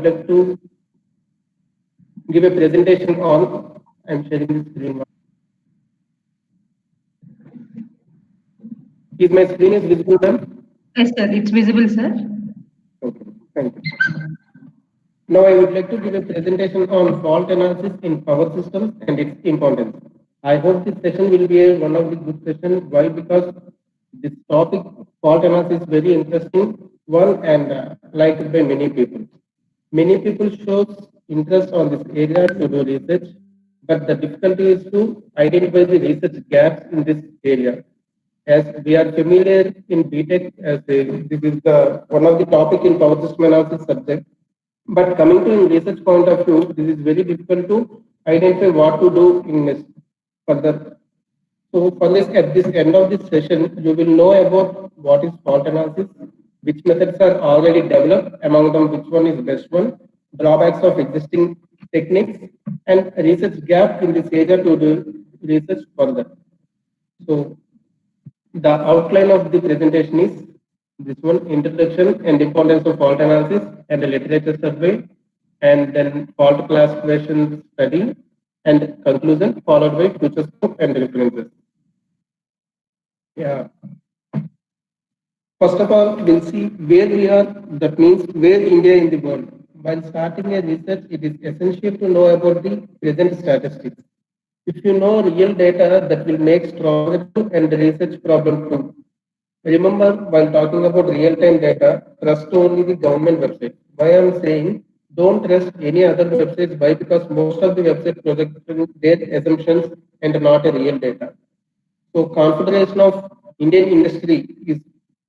like to give a presentation on. I'm sharing the screen. Is my screen is visible then? Yes, sir. It's visible, sir. Okay, thank you. Now I would like to give a presentation on fault analysis in power systems and its importance. I hope this session will be one of the good sessions. Why? Because this topic, fault analysis, is very interesting one and liked by many people. Many people shows interest on this area to do research, but the difficulty is to identify the research gaps in this area. As we are familiar in BTech, as this is the one of the topic in power system analysis subject. But coming to in research point of view, this is very difficult to identify what to do in this further. So for this, at this end of this session, you will know about what is fault analysis, which methods are already developed, among them which one is best one, drawbacks of existing techniques, and research gap in this area to do research further. So the outline of the presentation is this one: introduction and importance of fault analysis and a literature survey, and then fault classification study, and conclusion followed by future scope and references. Yeah. First of all, we'll see where we are, that means where India in the world. While starting a research, it is essential to know about the present statistics. If you know real data, that will make stronger and research problem too. Remember, while talking about real-time data, trust only the government website. Why I'm saying don't trust any other websites. Why? Because most of the websites project their assumptions and not a real data. So Confederation of Indian Industry is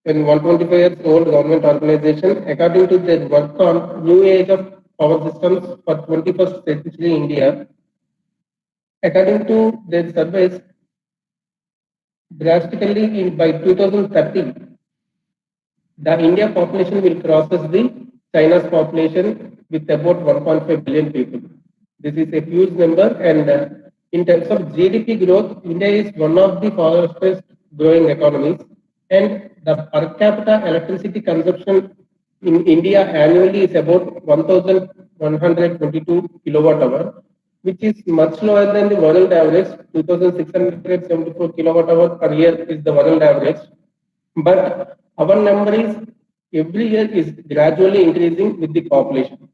an 125 years old government organization. According to their work on new age of power systems for 21st century India, according to their surveys, drastically by 2030, the India population will crosses the China's population with about 1.5 billion people. This is a huge number, and in terms of GDP growth, India is one of the fastest growing economies, and the per capita electricity consumption in India annually is about 1,122 kilowatt hour, which is much lower than the world average. 2,674 kilowatt hour per year is the world average, but our number is every year is gradually increasing with the population.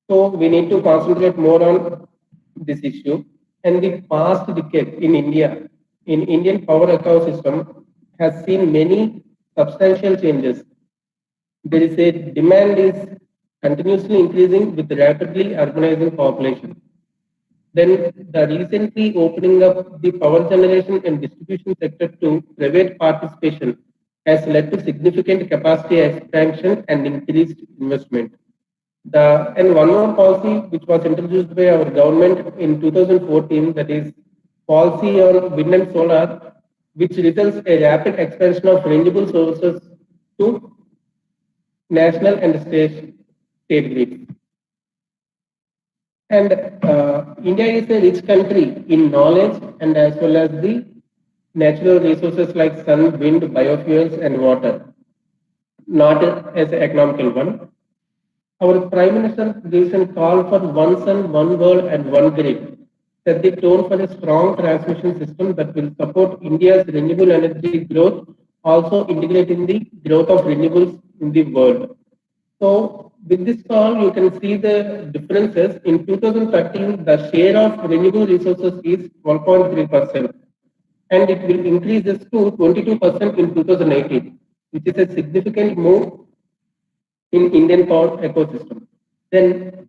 So we need to concentrate more on this issue. And the past decade in India, in Indian power ecosystem, has seen many substantial changes. There is a demand is continuously increasing with rapidly urbanizing population. Then the recently opening up the power generation and distribution sector to private participation has led to significant capacity expansion and increased investment. And one more policy which was introduced by our government in 2014, that is policy on wind and solar, which results a rapid expansion of renewable sources to national and state grids. And India is a rich country in knowledge and as well as the natural resources like sun, wind, biofuels, and water, not as an economical one. Our Prime Minister recent call for one sun, one world, and one grid set the tone for a strong transmission system that will support India's renewable energy growth, also integrating the growth of renewables in the world. So with this call, you can see the differences. In 2013, the share of renewable resources is 1.3%, and it will increase this to 22% in 2018, which is a significant move in Indian power ecosystem. Then,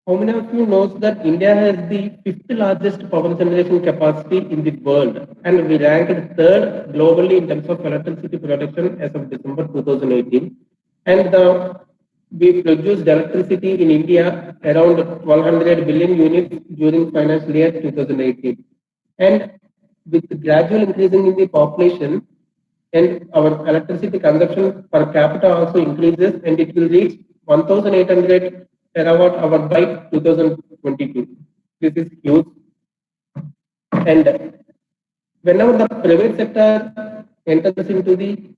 how many of you knows that India has the fifth largest power generation capacity in the world, and we ranked third globally in terms of electricity production as of December 2018, and we produced electricity in India around 1,200 billion units during financial year 2018, and with gradual increasing in the population, and our electricity consumption per capita also increases, and it will reach 1,800 terawatt hour by 2022. This is huge. And whenever the private sector enters into the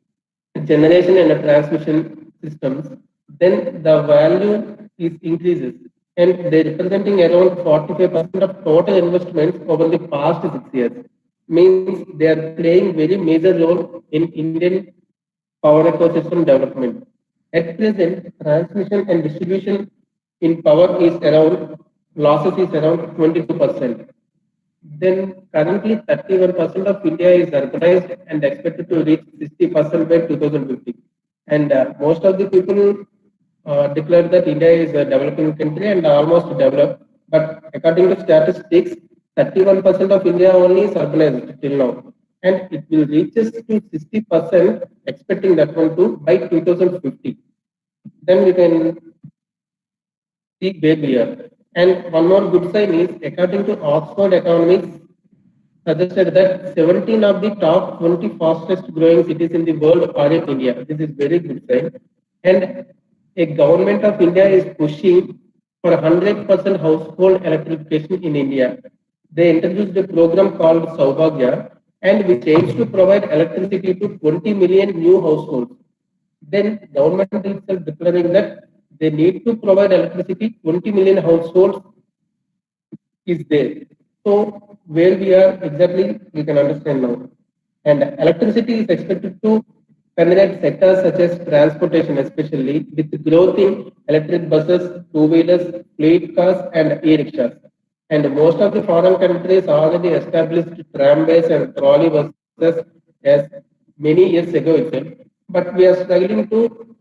generation and transmission systems, then the value is increases, and they representing around 45% of total investments over the past 6 years. Means they are playing very major role in Indian power ecosystem development. At present, transmission and distribution in power is around losses is around 22%. Then currently 31% of India is urbanized and expected to reach 60% by 2050. And most of the people declare that India is a developing country and almost developed. But according to statistics, 31% of India only is urbanized till now. And it will reach us to 60%, expecting that one to by 2050. Then we can see where we are. And one more good sign is, according to Oxford Economics, suggested that 17 of the top 20 fastest growing cities in the world are in India. This is very good sign. And a government of India is pushing for 100% household electrification in India. They introduced a program called Saubhagya, and which aims to provide electricity to 20 million new households. Then government itself declaring that they need to provide electricity 20 million households is there. So where we are exactly, we can understand now. And electricity is expected to penetrate sectors such as transportation, especially with growth in electric buses, two-wheelers, fleet cars, and e-rickshaws. And most of the foreign countries already established tramways and trolley buses as many years ago itself. But we are struggling to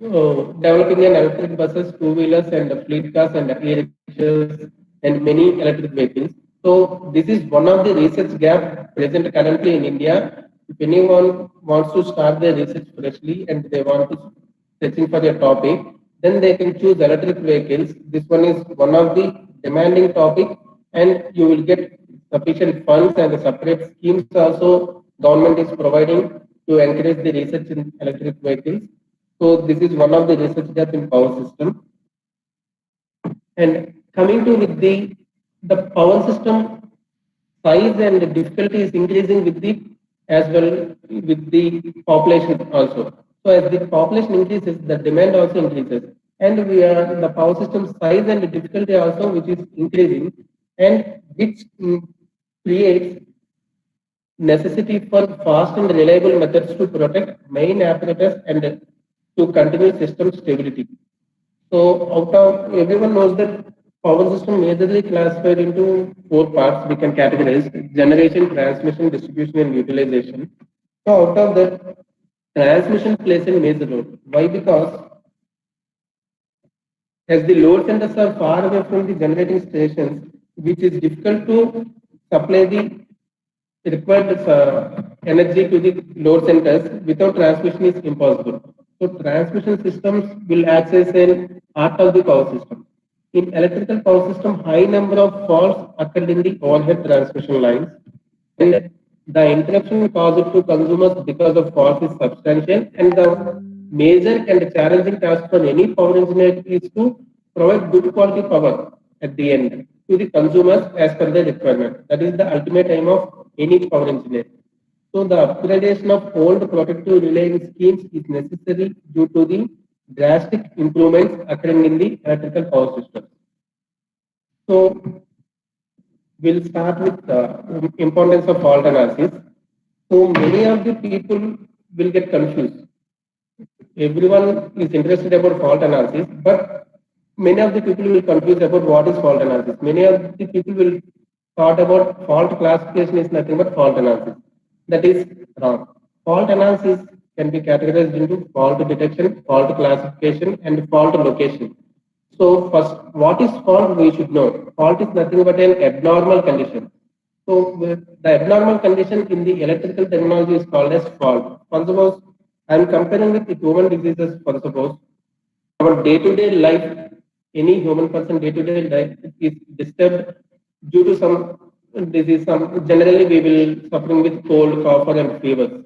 developing an electric buses, two-wheelers, and fleet cars, and e-rickshaws, and many electric vehicles. So this is one of the research gap present currently in India. If anyone wants to start their research freshly and they want to searching for a topic, then they can choose electric vehicles. This one is one of the demanding topic, and you will get sufficient funds and separate schemes also government is providing to encourage the research in electric vehicles. So this is one of the research gaps in power system. And coming to with the power system size and the difficulty is increasing with the as well with the population also. So as the population increases, the demand also increases, and we are the power system size and the difficulty also which is increasing, and which creates necessity for fast and reliable methods to protect main apparatus and to continue system stability. So out of everyone knows that power system majorly classified into four parts we can categorize: generation, transmission, distribution, and utilization. So out of that, transmission plays a major role. Why? Because as the load centers are far away from the generating stations, which is difficult to supply the required energy to the load centers without transmission is impossible. So transmission systems will act as an art of the power system. In electrical power system, high number of faults occurred in the overhead transmission lines, and the interruption caused to consumers because of faults is substantial, and the major and challenging task for any power engineer is to provide good quality power at the end to the consumers as per their requirement. That is the ultimate aim of any power engineer. So the upgradation of old protective relaying schemes is necessary due to the drastic improvements occurring in the electrical power system. So we'll start with the importance of fault analysis. So many of the people will get confused. Everyone is interested about fault analysis, but many of the people will confuse about what is fault analysis. Many of the people will thought about fault classification is nothing but fault analysis. That is wrong. Fault analysis can be categorized into fault detection, fault classification, and fault location. So first, what is fault? We should know. Fault is nothing but an abnormal condition. So the abnormal condition in the electrical terminology is called as fault. For suppose I am comparing with the human diseases. For suppose our day-to-day life, any human person day-to-day life is disturbed due to some disease. Some generally we will suffering with cold, cough, and fever.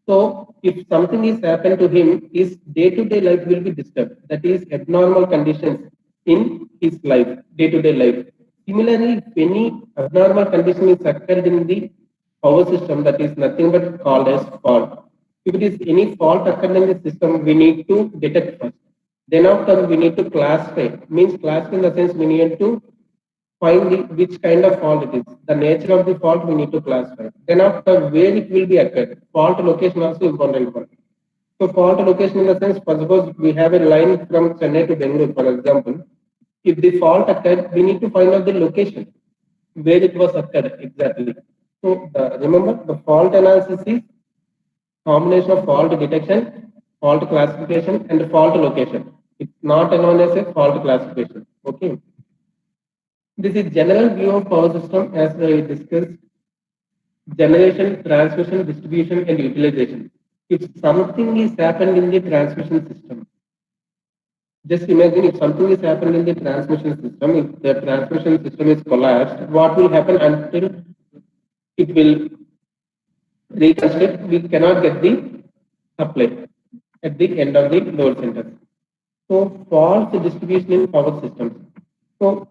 So if something is happened to him, his day-to-day life will be disturbed. That is abnormal conditions in his life, day-to-day life. Similarly, if any abnormal condition is occurred in the power system, that is nothing but called as fault. If it is any fault occurred in the system, we need to detect first. Then after we need to classify. Means classify in the sense we need to find which kind of fault it is. The nature of the fault we need to classify. Then after where it will be occurred. Fault location also important one. So fault location in the sense, for suppose we have a line from Chennai to Bangalore, for example. If the fault occurred, we need to find out the location where it was occurred exactly. So remember the fault analysis is combination of fault detection, fault classification, and fault location. It's not known as a fault classification. Okay. This is general view of power system as we discussed: generation, transmission, distribution, and utilization. If something is happened in the transmission system, just imagine if something is happened in the transmission system, if the transmission system is collapsed, what will happen until it will reconstruct? We cannot get the supply at the end of the load center. So fault distribution in power systems. So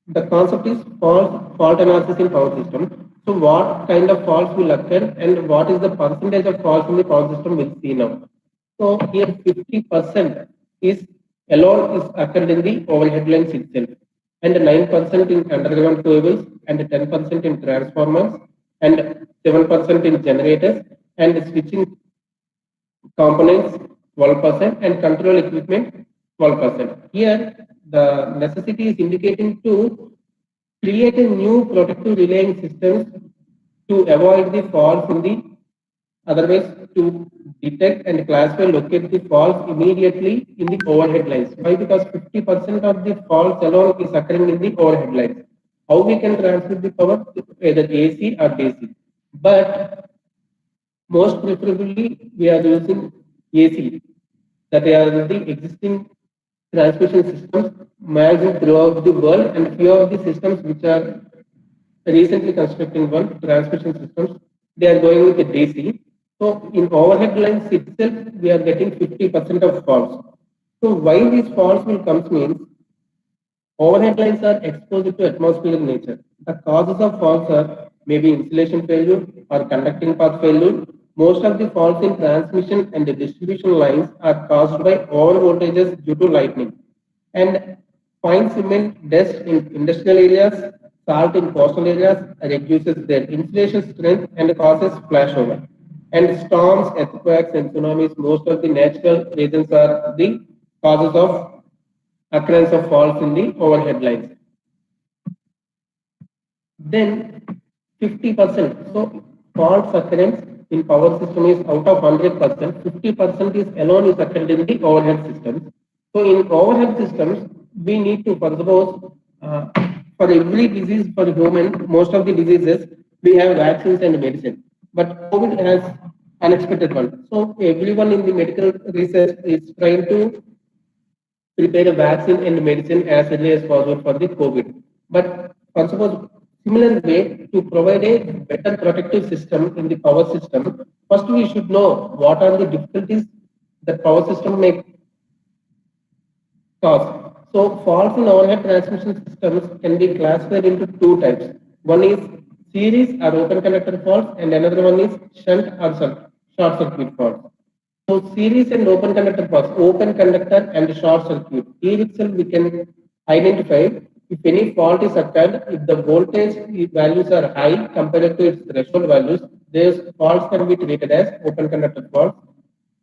the concept is fault analysis in power system. So what kind of faults will occur and what is the percentage of faults in the power system we'll see now. So here 50% is alone is occurred in the overhead lines itself, and 9% in underground cables, and 10% in transformers, and 7% in generators, and switching components 12%, and control equipment 12%. Here the necessity is indicating to create a new protective relaying systems to avoid the faults in the, otherwise to detect and classify, locate the faults immediately in the overhead lines. Why? Because 50% of the faults alone is occurring in the overhead lines. How we can transmit the power? Either AC or DC. But most preferably we are using AC, that are the existing transmission systems managed throughout the world, and few of the systems which are recently constructing one transmission systems, they are going with the DC. So in overhead lines itself, we are getting 50% of faults. So why these faults will come means overhead lines are exposed to atmospheric nature. The causes of faults are maybe insulation failure or conducting path failure. Most of the faults in transmission and the distribution lines are caused by over voltages due to lightning. And fine cement dust in industrial areas, salt in coastal areas reduces their insulation strength and causes flashover. And storms, earthquakes, and tsunamis, most of the natural reasons are the causes of occurrence of faults in the overhead lines. Then 50%. So faults occurrence in power system is out of 100%, 50% is alone is occurred in the overhead systems. So in overhead systems, we need to, for suppose, for every disease for human, most of the diseases, we have vaccines and medicine. But COVID has unexpected one. So everyone in the medical research is trying to prepare a vaccine and medicine as early as possible for the COVID. But for suppose similar way to provide a better protective system in the power system, first we should know what are the difficulties that power system may cause. So faults in overhead transmission systems can be classified into two types. One is series or open conductor faults, and another one is shunt or short circuit faults. So series and open conductor faults, open conductor and short circuit. Here itself we can identify if any fault is occurred, if the voltage values are high compared to its threshold values, those faults can be treated as open conductor faults.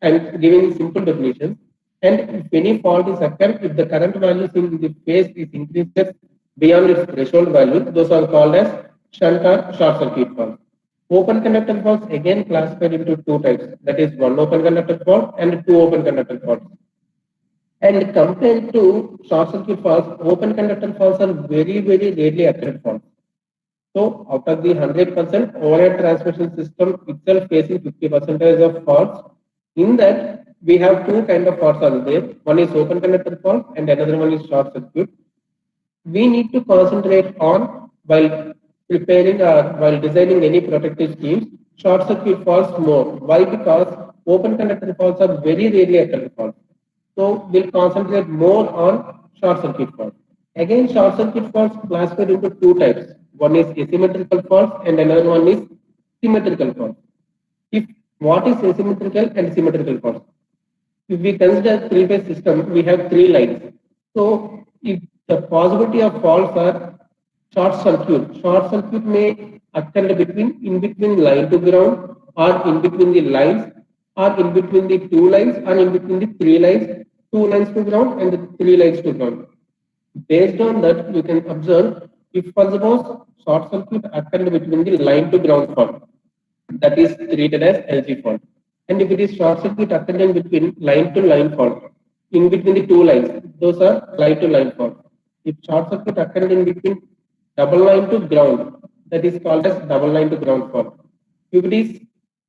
I'm giving simple definitions. And if any fault is occurred, if the current values in the phase is increases beyond its threshold value, those are called as shunt or short circuit faults. Open conductor faults again classified into two types, that is one open conductor fault and two open conductor faults. And compared to short circuit faults, open conductor faults are very, very rarely occurred faults. So out of the 100%, overhead transmission system itself facing 50% of faults. In that, we have two kind of faults are there. One is open conductor fault and another one is short circuit. We need to concentrate on, while preparing or while designing any protective schemes, short circuit faults more. Why? Because open conductor faults are very rarely occurring faults. So we'll concentrate more on short circuit faults. Again, short circuit faults classified into two types. One is asymmetrical faults and another one is symmetrical faults. If What is asymmetrical and symmetrical faults? If we consider three-phase system, we have three lines. So if the possibility of faults are short circuit may occur between in between line to ground, or in between the lines, or in between the two lines, or in between the three lines, two lines to ground and the three lines to ground. Based on that, you can observe if suppose short circuit occurred between the line to ground fault, that is treated as LG fault. And if it is short circuit occurring between line to line fault, in between the two lines, those are line to line fault. If short circuit occurred in between double line to ground, that is called as double line to ground fault. If it is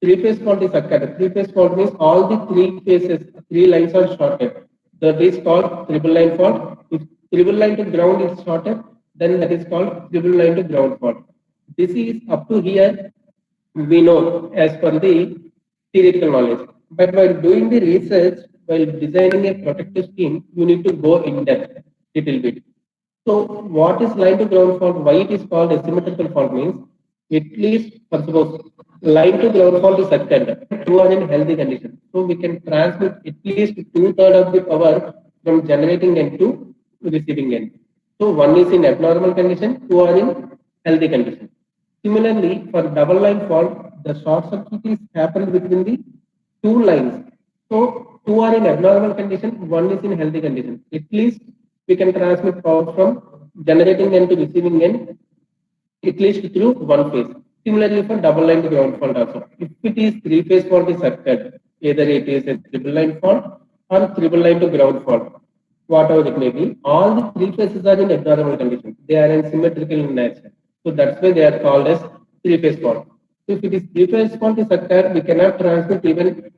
three-phase fault is occurred, three-phase fault means all the three phases, three lines are shorted. That is called triple line fault. If triple line to ground is shorted, then that is called triple line to ground fault. This is up to here we know as per the theoretical knowledge. But while doing the research, while designing a protective scheme, you need to go in depth little bit. So what is line to ground fault? Why it is called a symmetrical fault means at least for suppose line to ground fault is occurred, two are in healthy condition. So we can transmit at least two-thirds of the power from generating end to receiving end. So one is in abnormal condition, two are in healthy condition. Similarly, for double line fault, the short circuit is happened between the two lines. So two are in abnormal condition, one is in healthy condition. At least we can transmit power from generating end to receiving end at least through one phase. Similarly, for double line to ground fault also. If it is three-phase fault is occurred, either it is a triple line fault or triple line to ground fault, whatever it may be, all the three phases are in abnormal condition. They are in symmetrical in nature. So that's why they are called as three-phase fault. So if it is three-phase fault is occurred, we cannot transmit even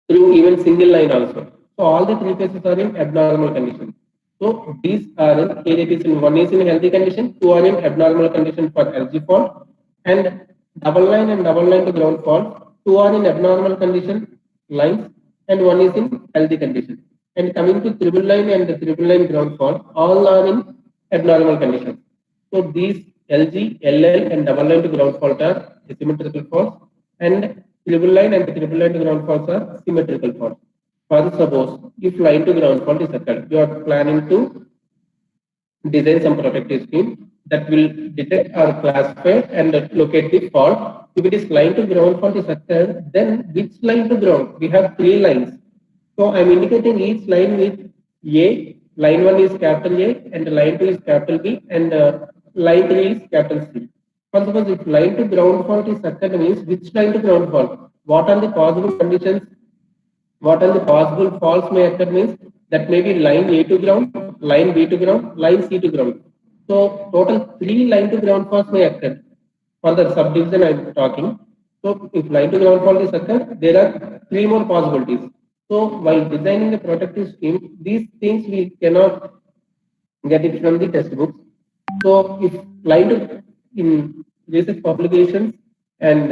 through even single line also. So all the three phases are in abnormal condition. So these are in here it is in one is in healthy condition, two are in abnormal condition for LG fault, and double line to ground fault, two are in abnormal condition lines and one is in healthy condition. And coming to triple line and the triple line ground fault, all are in abnormal condition. So these LG, LL and double line to ground fault are asymmetrical faults, and triple line and triple line to ground faults are symmetrical faults. For suppose if line to ground fault is occurred, you are planning to design some protective scheme that will detect or classify and locate the fault. If it is line to ground fault is occurred, then which line to ground? We have three lines. So I'm indicating each line with A. Line 1 is capital A and line 2 is capital B and line 3 is capital C. For suppose if line to ground fault is occurred means which line to ground fault? What are the possible conditions? What are the possible faults may occur means that may be line A to ground, line B to ground, line C to ground. So total three line to ground faults may occur. For the subdivision I am talking. So if line to ground fault is occurred, there are three more possibilities. So while designing a protective scheme, these things we cannot get it from the textbooks. So if line to in research publications and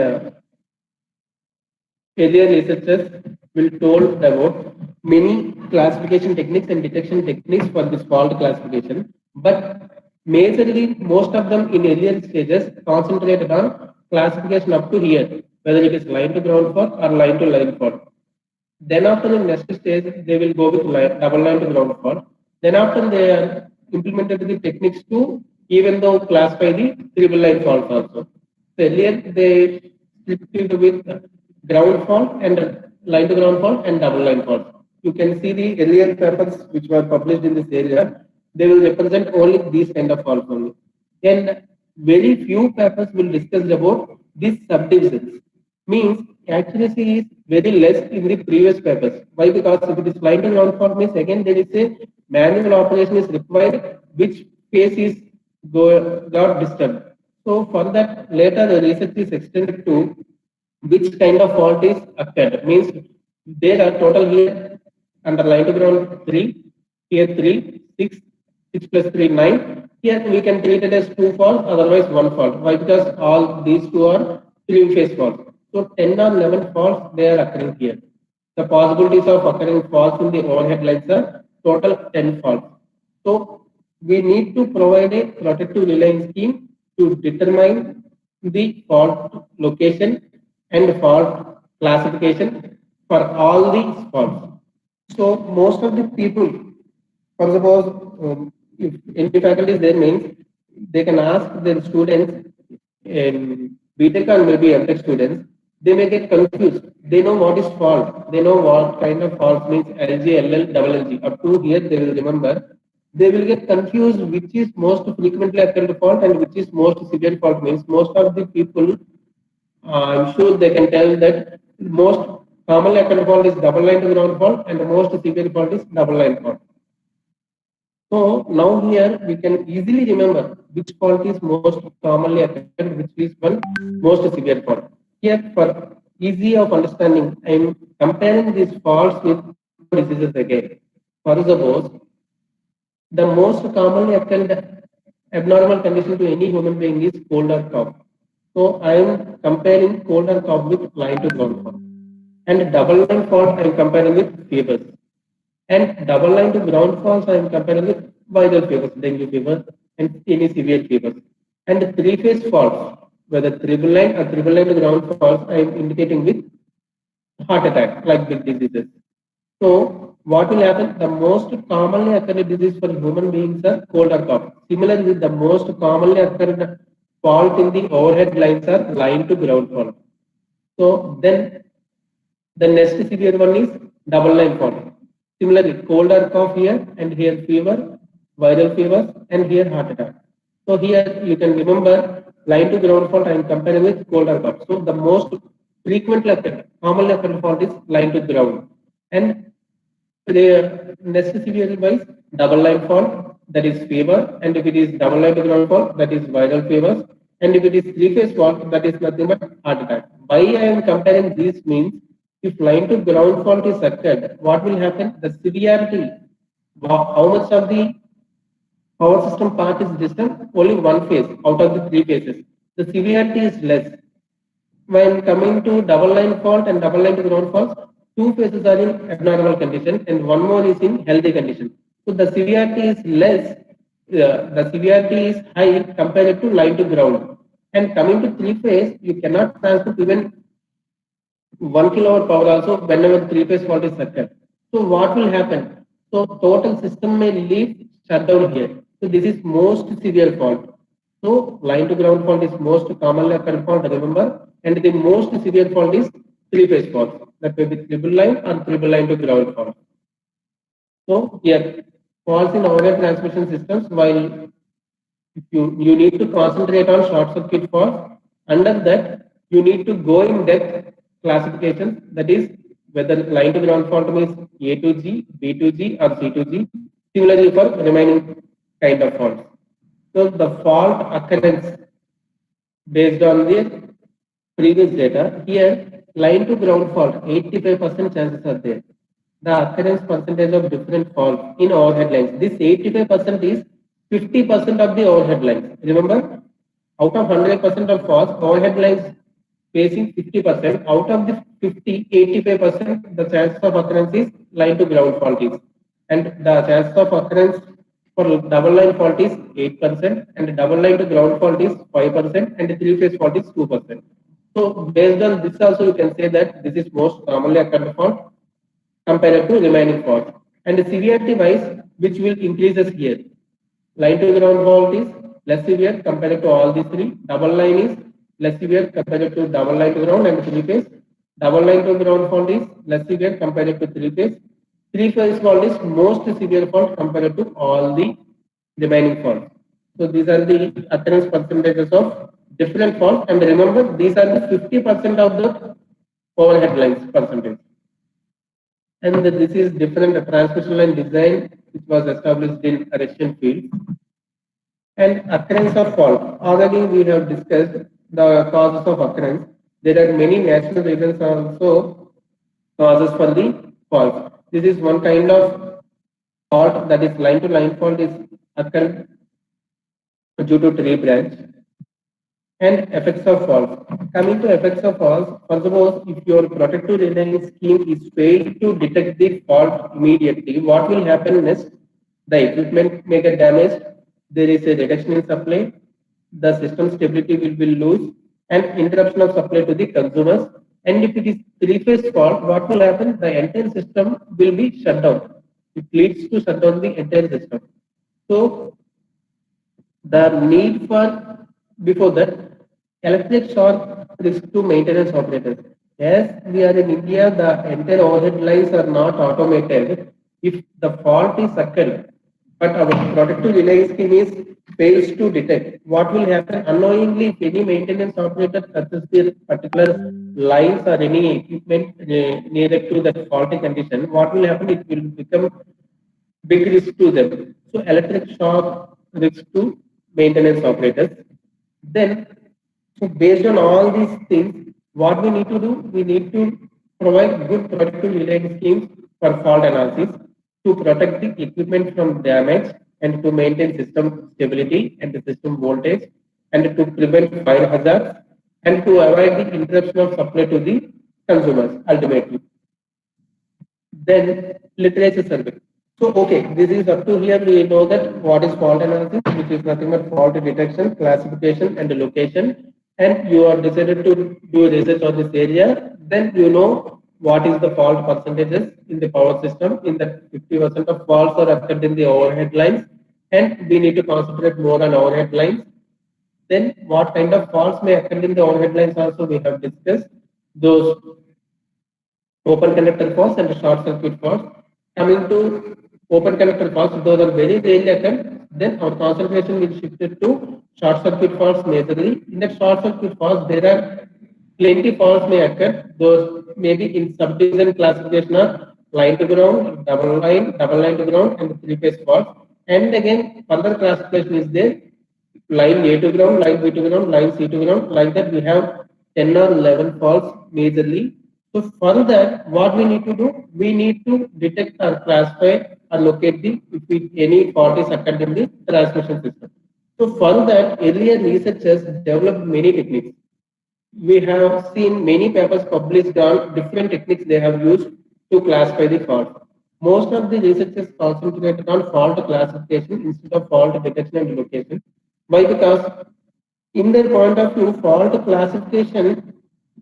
earlier researchers will told about many classification techniques and detection techniques for this fault classification, but majorly most of them in earlier stages concentrated on classification up to here, whether it is line to ground fault or line to line fault. Then after the next stage, they will go with double line to ground fault. Then after they are implemented the techniques to even though classify the triple line fault also. So earlier they split with ground fault and line to ground fault and double line fault. You can see the earlier papers which were published in this area. They will represent only these kind of faults only. And very few papers will discuss about these subdivisions. Means accuracy is very less in the previous papers. Why? Because if it is line to ground fault means again there is a manual operation is required which phase is got disturbed. So for that later the research is extended to which kind of fault is occurred. Means there are total here under line to ground 3, here 3, 6, 6 plus 3, 9. Here we can treat it as two faults, otherwise one fault. Why? Because all these two are three phase faults. So 10 or 11 faults they are occurring here. The possibilities of occurring faults in the overhead lines are total 10 faults. So we need to provide a protective relaying scheme to determine the fault location and fault classification for all these faults. So most of the people, for suppose if any faculty is there means they can ask their students in BTech or maybe MTech students, they may get confused. They know what is fault. They know what kind of fault means LG, LL, double LG. Up to here they will remember. They will get confused which is most frequently occurred fault and which is most severe fault means most of the people I'm sure they can tell that most commonly occurring fault is double line to ground fault and the most severe fault is double line fault. So now here we can easily remember which fault is most commonly occurred, which is one most severe fault. Here for easy of understanding, I am comparing these faults with diseases again. For suppose the most commonly occurred abnormal condition to any human being is cold or cough. So I am comparing cold or cough with line to ground fault. And double line fault I am comparing with fevers. And double line to ground faults I am comparing with viral fevers, dengue fever, and any severe fevers. And three-phase faults, whether triple line or triple line to ground faults, I am indicating with heart attack, like big diseases. So what will happen? The most commonly occurring disease for human beings are cold or cough. Similarly, the most commonly occurring fault in the overhead lines are line to ground fault. So then the next severe one is double line fault. Similarly, cold or cough here and here fever, viral fevers, and here heart attack. So here you can remember line to ground fault I am comparing with cold or cough. So the most frequently occurred, commonly occurring fault is line to ground. And the next severe wise double line fault that is fever, and if it is double line to ground fault that is viral fevers, and if it is three-phase fault that is nothing but heart attack. Why I am comparing these means if line to ground fault is occurred, what will happen? The severity, how much of the power system part is distant? Only one phase out of the three phases. The severity is less. When coming to double line fault and double line to ground faults, two phases are in abnormal condition and one more is in healthy condition. So the severity is less, the severity is high compared to line to ground. And coming to three phase, you cannot transmit even 1 kilowatt power also whenever three phase fault is occurred. So what will happen? So total system may leave shutdown here. So this is most severe fault. So line to ground fault is most commonly occurring fault, remember, and the most severe fault is three phase fault. That may be triple line or triple line to ground fault. So here faults in overhead transmission systems, while you need to concentrate on short circuit faults, under that you need to go in depth classification, that is whether line to ground fault means A to G, B to G or C to G. Similarly for remaining kind of faults. So the fault occurrence based on the previous data, here line to ground fault 85% chances are there. The occurrence percentage of different faults in overhead lines. This 85% is 50% of the overhead lines. Remember, out of 100% of faults, overhead lines facing 50%. Out of the 50, 85% the chance of occurrence is line to ground fault is, and the chance of occurrence for double line fault is 8%, and double line to ground fault is 5%, and three phase fault is 2%. So based on this also you can say that this is most commonly occurred fault compared to remaining faults. And the severity wise, which will increases here. Line to ground fault is less severe compared to all these three. Double line is less severe compared to double line to ground and three phase. Double line to ground fault is less severe compared to three phase. Three phase fault is most severe fault compared to all the remaining faults. So these are the occurrence percentages of different faults, and remember these are the 50% of the overhead lines percentage. And this is different transmission line design which was established in Russian field. And occurrence of fault. Already we have discussed the causes of occurrence. There are many natural reasons also causes for the fault. This is one kind of fault, that is line to line fault is occurred due to tree branch. And effects of fault. Coming to effects of fault, suppose if your protective reliance scheme is failed to detect the fault immediately, what will happen next? The equipment may get damaged, there is a reduction in supply, the system stability will be loose, and interruption of supply to the consumers, And if it is three-phase fault, what will happen? The entire system will be shut down. It leads to shut down the entire system. So the need for before that electric shock risk to maintenance operators. As we are in India, the entire overhead lines are not automated. If the fault is occurred, but our protective relay scheme is fails to detect, what will happen unknowingly if any maintenance operator touches the particular lines or any equipment near to the faulty condition, what will happen? It will become big risk to them. So electric shock risk to maintenance operators. Then, so based on all these things, what we need to do, we need to provide good protective related schemes for fault analysis to protect the equipment from damage and to maintain system stability and the system voltage and to prevent fire hazards and to avoid the interruption of supply to the consumers ultimately. Then literature survey. So, okay, this is up to here. We know that what is fault analysis, which is nothing but fault detection, classification, and location. And you are decided to do research on this area. Then you know what is the fault percentages in the power system. In that 50% of faults are occurred in the overhead lines, and we need to concentrate more on overhead lines. Then what kind of faults may occur in the overhead lines also we have discussed. Those open conductor faults and short circuit faults. Coming to open conductor faults, those are very rarely occur. Then our concentration will shift to short circuit faults majorly. In that short circuit faults, there are plenty faults may occur. Those maybe in subdivision classification of line to ground, double line to ground, and three phase faults. And again, further classification is there line A to ground, line B to ground, line C to ground. Like that, we have 10 or 11 faults majorly. So for that, what we need to do, we need to detect or classify or locate the if any fault is occurred in the transmission system. So for that, earlier researchers developed many techniques. We have seen many papers published on different techniques they have used to classify the fault. Most of the researchers concentrated on fault classification instead of fault detection and location. Why? Because in their point of view, fault classification,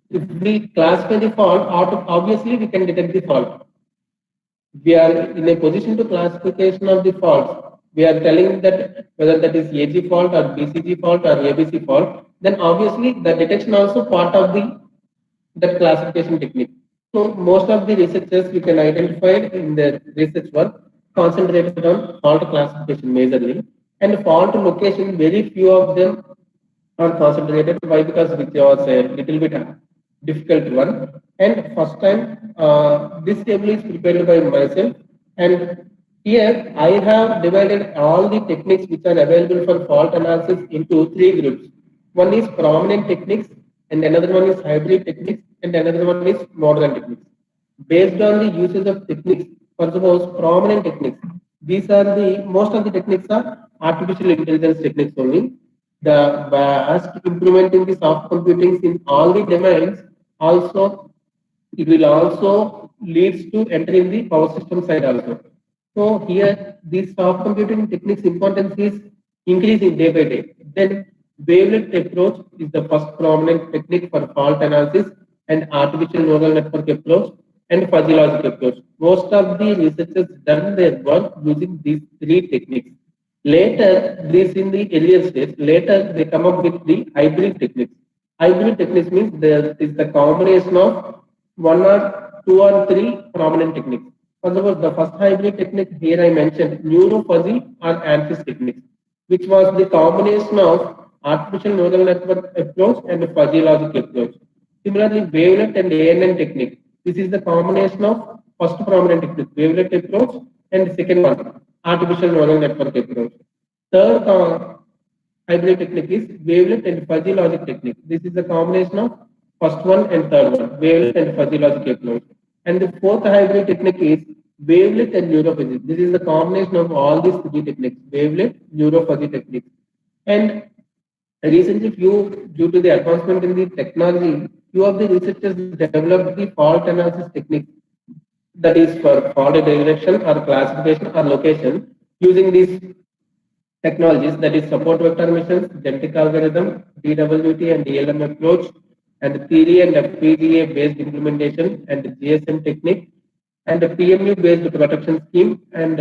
if we classify the fault, obviously we can detect the fault. We are in a position to classification of the faults. We are telling that whether that is AG fault or BCG fault or ABC fault, then obviously the detection also part of the that classification technique. So most of the researchers you can identify in their research work concentrated on fault classification majorly and fault location. Very few of them are concentrated. Why? Because which was a little bit difficult one. And first time this table is prepared by myself. And here I have divided all the techniques which are available for fault analysis into three groups. One is prominent techniques, and another one is hybrid techniques, and another one is modern techniques. Based on the usage of techniques, for suppose prominent techniques, these are the most of the techniques are artificial intelligence techniques only. The vast improvement in the soft computing in all the domains also it will also leads to entering the power system side also. So here the soft computing techniques importance is increasing day by day. Then wavelet approach is the first prominent technique for fault analysis and artificial neural network approach and fuzzy logic approach. Most of the researchers done their work using these three techniques. Later, this in the earlier stage, later they come up with the hybrid techniques. Hybrid techniques means there is the combination of one or two or three prominent techniques. For example, the first hybrid technique here I mentioned neuro-fuzzy or ANFIS techniques, which was the combination of artificial neural network approach and fuzzy logic approach. Similarly, wavelet and ANN technique. This is the combination of first prominent technique, wavelet approach, and second one, artificial neural network approach. Third hybrid technique is wavelet and fuzzy logic technique. This is the combination of first one and third one, wavelet and fuzzy logic approach. And the fourth hybrid technique is wavelet and neurophysics. This is the combination of all these three techniques, wavelet, neurophysics techniques. And recently, due to the advancement in the technology, few of the researchers developed the fault analysis technique that is for fault detection or classification or location using these technologies that is support vector missions, genetic algorithm, DWT and DLM approach, and theory and FPGA based implementation and GSM technique and PMU based production scheme and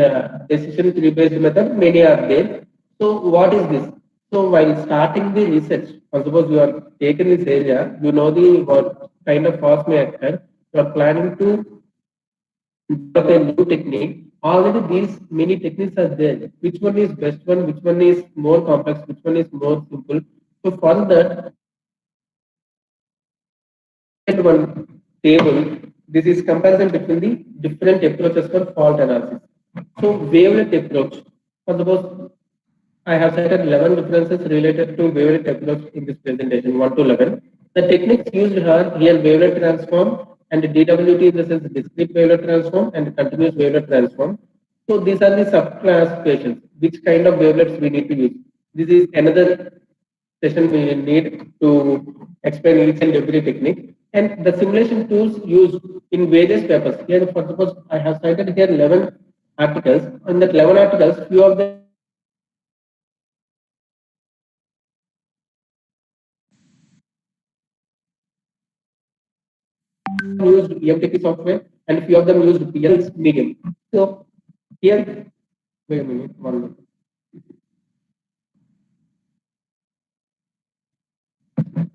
decision tree based method, many are there. So what is this? So while starting the research, suppose you are taken this area, you know the what kind of cost may occur, you are planning to develop a new technique. Already these many techniques are there. Which one is best one? Which one is more complex? Which one is more simple? So for that, one table. This is comparison between the different approaches for fault analysis. So wavelet approach. For suppose I have cited 11 differences related to wavelet approach in this presentation, 1 to 11. The techniques used are here wavelet transform and DWT in the sense discrete wavelet transform and continuous wavelet transform. So these are the subclassifications, which kind of wavelets we need to use. This is another session we need to explain each and every technique. And the simulation tools used in various papers. Here, for suppose I have cited here 11 articles. In that 11 articles, few of them used EMTP software and few of them used PL's medium. So here, wait a minute, 1 minute.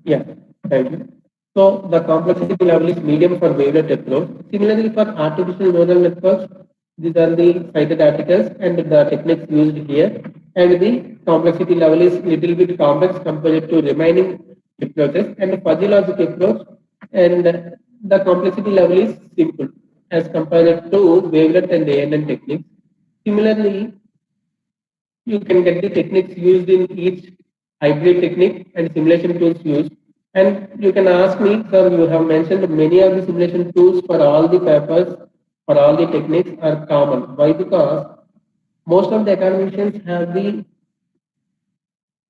Yeah, thank you. So the complexity level is medium for wavelet approach. Similarly, for artificial neural networks, these are the cited articles and the techniques used here. And the complexity level is little bit complex compared to remaining approaches. And the fuzzy logic approach and the complexity level is simple as compared to wavelet and ANN techniques. Similarly, you can get the techniques used in each hybrid technique and simulation tools used. And you can ask me, sir, you have mentioned many of the simulation tools for all the papers, for all the techniques are common. Why? Because most of the academicians have the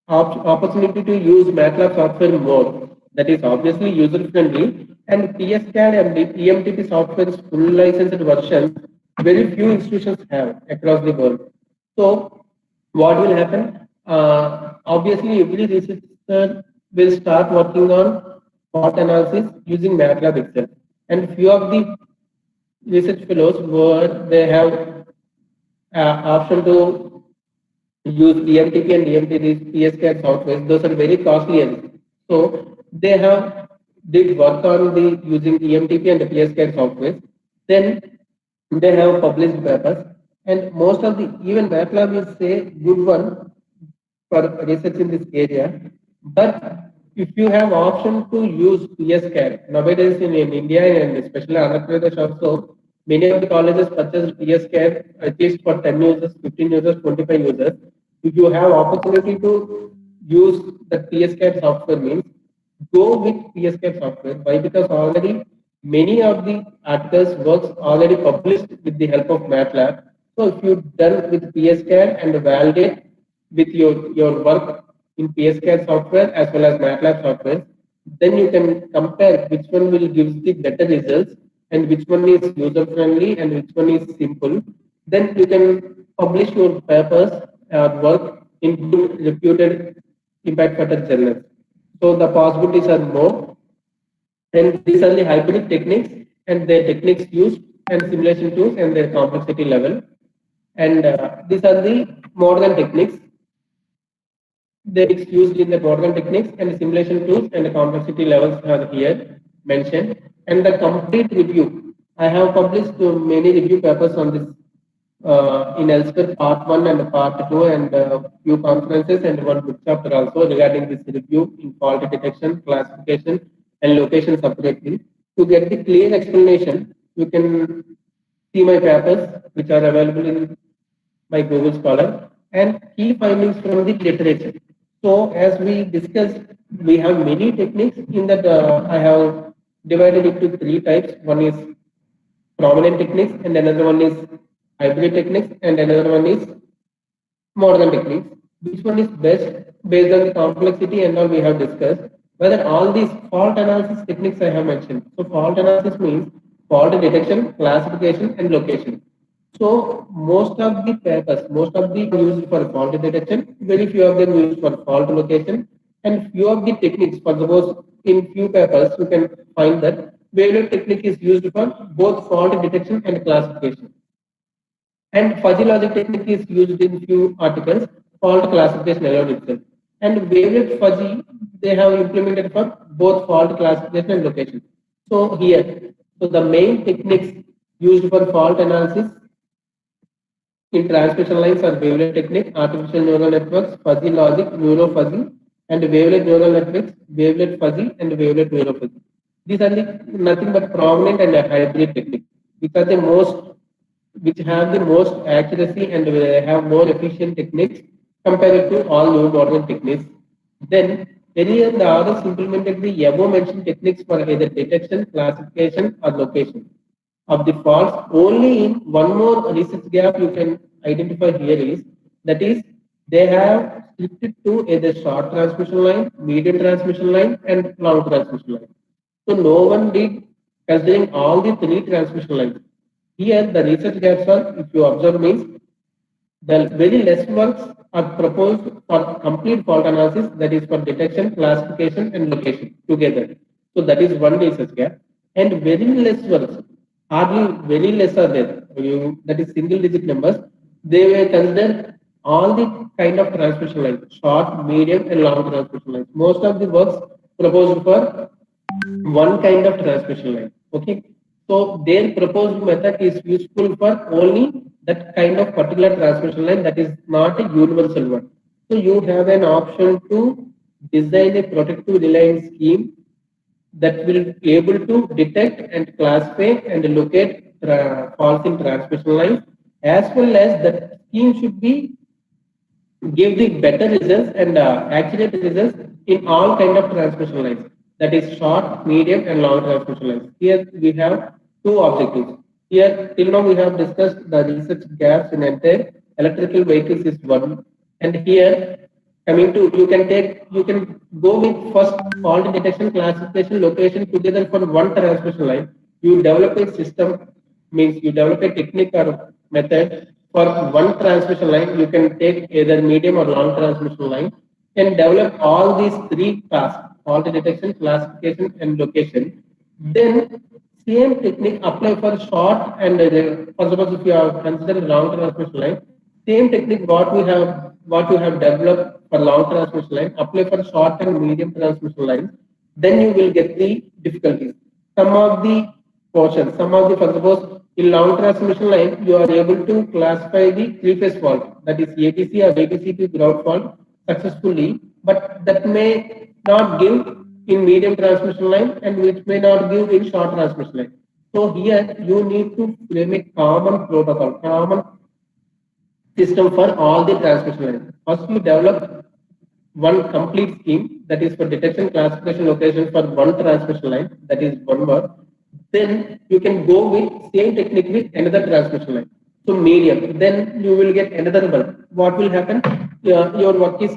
opportunity to use MATLAB software more. That is obviously user friendly. And PSCAD and the EMTP software's full licensed versions, very few institutions have across the world. So what will happen? Obviously, every researcher will start working on fault analysis using MATLAB itself. And few of the research fellows where they have option to use EMTP and EMTP PSCAD software, those are very costly. So they have did work on the using EMTP and the PSCAD software. Then they have published papers, and most of the even MATLAB is a good one for research in this area. But if you have option to use PSCAD nowadays in India and especially Andhra Pradesh also, many of the colleges purchase PSCAD at least for 10 users, 15 users, 25 users. If you have opportunity to use the PSCAD software means go with PSCAD software. Why? Because already many of the articles works already published with the help of MATLAB. So if you done with PSCAD and validate with your work in PSCAD software as well as MATLAB software, then you can compare which one will give the better results and which one is user friendly and which one is simple. Then you can publish your papers or work in good reputed impact factor journals. So the possibilities are more, and these are the hybrid techniques and their techniques used and simulation tools and their complexity level. And these are the modern techniques. They are used in the modern techniques and simulation tools and the complexity levels are here mentioned. And the complete review. I have published many review papers on this in elsewhere part 1 and part 2 and few conferences and one book chapter also regarding this review in fault detection, classification and location separately. To get the clear explanation, you can see my papers which are available in my Google Scholar and key findings from the literature. So as we discussed, we have many techniques in that I have divided it to 3 types. One is prominent techniques and another one is hybrid techniques and another one is modern techniques. Which one is best based on the complexity and all we have discussed? Whether all these fault analysis techniques I have mentioned. So fault analysis means fault detection, classification and location. So most of the papers, most of the used for fault detection, very few of them used for fault location, and few of the techniques for suppose in few papers, you can find that wavelet technique is used for both fault detection and classification. And fuzzy logic technique is used in few articles, fault classification alone itself. And wavelet fuzzy, they have implemented for both fault classification and location. So here, so the main techniques used for fault analysis in transmission lines are wavelet technique, artificial neural networks, fuzzy logic, neurofuzzy, and wavelet neural networks, wavelet fuzzy, and wavelet neurofuzzy. These are the nothing but prominent and hybrid techniques, which are the most, which have the most accuracy and have more efficient techniques compared to all new modern techniques. Then earlier the others implemented the above mentioned techniques for either detection, classification, or location of the faults. Only in one more research gap you can identify here is that is they have split it to either short transmission line, medium transmission line, and long transmission line. So no one did considering all the three transmission lines. Here the research gaps are, if you observe, means the very less works are proposed for complete fault analysis, that is for detection, classification, and location together. So that is one research gap. And very less works, hardly very less are there. That is single digit numbers. They were considered all the kind of transmission lines, short, medium, and long transmission lines. Most of the works proposed for one kind of transmission line. Okay. So their proposed method is useful for only that kind of particular transmission line, that is not a universal one. So you have an option to design a protective reliance scheme that will be able to detect and classify and locate faults in transmission lines, as well as that scheme should be give the better results and accurate results in all kind of transmission lines, that is short, medium, and long transmission lines. Here we have two objectives. Here till now we have discussed the research gaps in entire electrical vehicles is one, and here coming to you can go with first fault detection, classification, location together for one transmission line. You develop a system, means you develop a technique or method for one transmission line. You can take either medium or long transmission line and develop all these three tasks: fault detection, classification, and location. Then same technique apply for short and for suppose if you are considering long transmission line, same technique what you have developed for long transmission line, apply for short and medium transmission lines, then you will get the difficulties. Some of the portions, some of the, for suppose in long transmission line, you are able to classify the three-phase fault, that is ATC or ATC to ground fault successfully, but that may not give in medium transmission line and which may not give in short transmission line. So here you need to frame a common protocol, common system for all the transmission lines. First, you develop one complete scheme, that is for detection, classification, location for one transmission line, that is one word. Then you can go with same technique with another transmission line. So medium, then you will get another one. What will happen? Your work is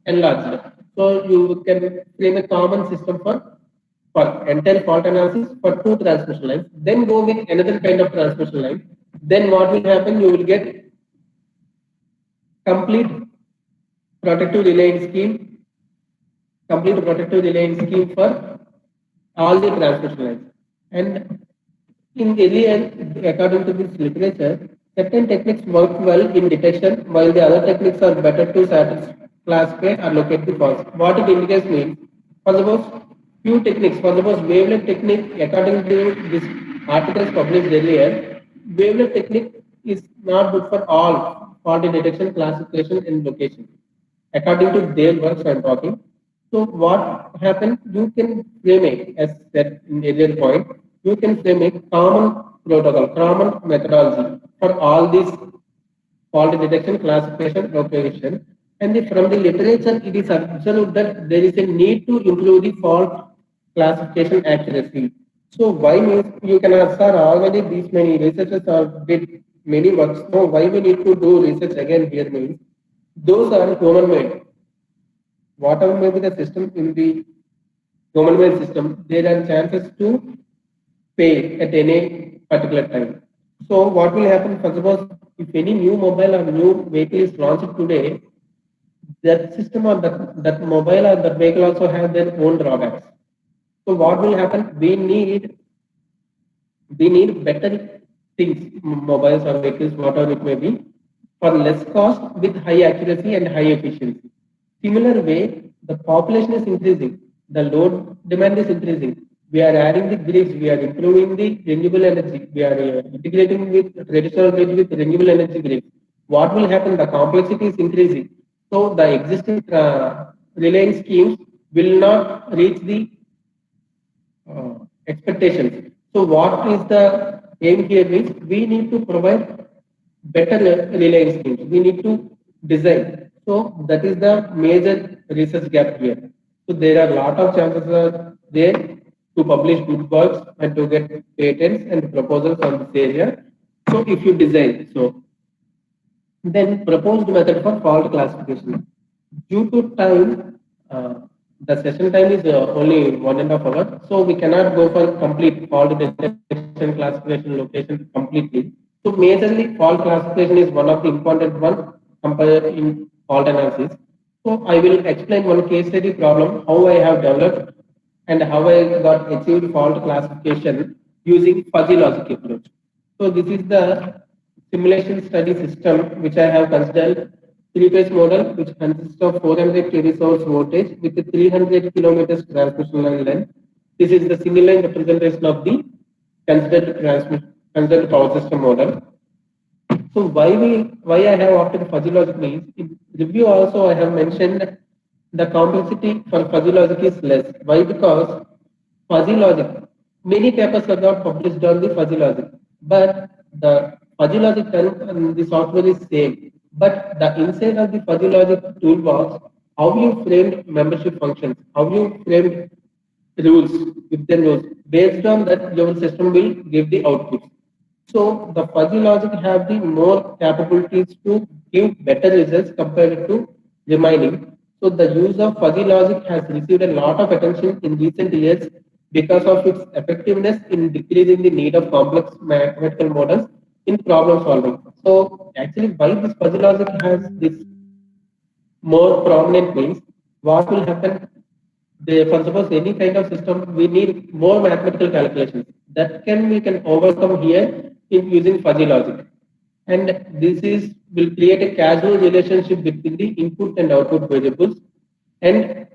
enlarged. So you can frame a common system for entire fault analysis for two transmission lines. Then go with another kind of transmission line. Then what will happen? You will get complete protective reliance scheme, complete protective reliance scheme for all the transmission lines. And in earlier, according to this literature, certain techniques work well in detection, while the other techniques are better to classify or locate the faults. What it indicates means, for suppose few techniques, for suppose wavelet technique, according to this articles published earlier, wavelet technique is not good for all fault detection, classification, and location. According to their works, I am talking. So what happens? You can frame it, as said in earlier point, you can frame a common protocol, common methodology for all these fault detection, classification, location. And from the literature, it is observed that there is a need to improve the fault classification accuracy. So why means you can ask, sir, already these many researchers are did many works. So why we need to do research again here means those are human made. Whatever may be the system in the human made system, there are chances to fail at any particular time. So what will happen? For suppose if any new mobile or new vehicle is launched today, that system or that mobile or that vehicle also have their own drawbacks. So what will happen? We need better things, mobiles or vehicles, whatever it may be, for less cost with high accuracy and high efficiency. Similar way, the population is increasing, the load demand is increasing. We are adding the grids, we are improving the renewable energy, we are integrating with traditional grid with renewable energy grids. What will happen? The complexity is increasing. So the existing relaying schemes will not reach the expectations. So what is the aim here is we need to provide better relay schemes. We need to design. So that is the major research gap here. So there are a lot of chances are there to publish good works and to get patents and proposals on this area. So if you design, so then proposed method for fault classification. Due to time, the session time is only 1.5 hours, so we cannot go for complete fault detection, classification, location completely. So majorly fault classification is one of the important one compared in fault analysis. So I will explain one case study problem, how I have developed and how I got achieved fault classification using fuzzy logic approach. So this is the simulation study system which I have considered three-phase model which consists of 400 kV source voltage with a 300 kilometers transmission line length. This is the single line representation of the considered power system model. So why I have opted fuzzy logic means in review also I have mentioned the complexity for fuzzy logic is less. Why? Because fuzzy logic, many papers are not published on the fuzzy logic, but the fuzzy logic and the software is same. But the inside of the fuzzy logic toolbox, how you framed membership functions, how you framed rules, within rules, based on that your system will give the output. So the fuzzy logic have the more capabilities to give better results compared to remaining. So the use of fuzzy logic has received a lot of attention in recent years because of its effectiveness in decreasing the need of complex mathematical models in problem solving. So actually why this fuzzy logic has this more prominent means what will happen for suppose any kind of system, we need more mathematical calculations. That we can overcome here in using fuzzy logic. And this is will create a causal relationship between the input and output variables, and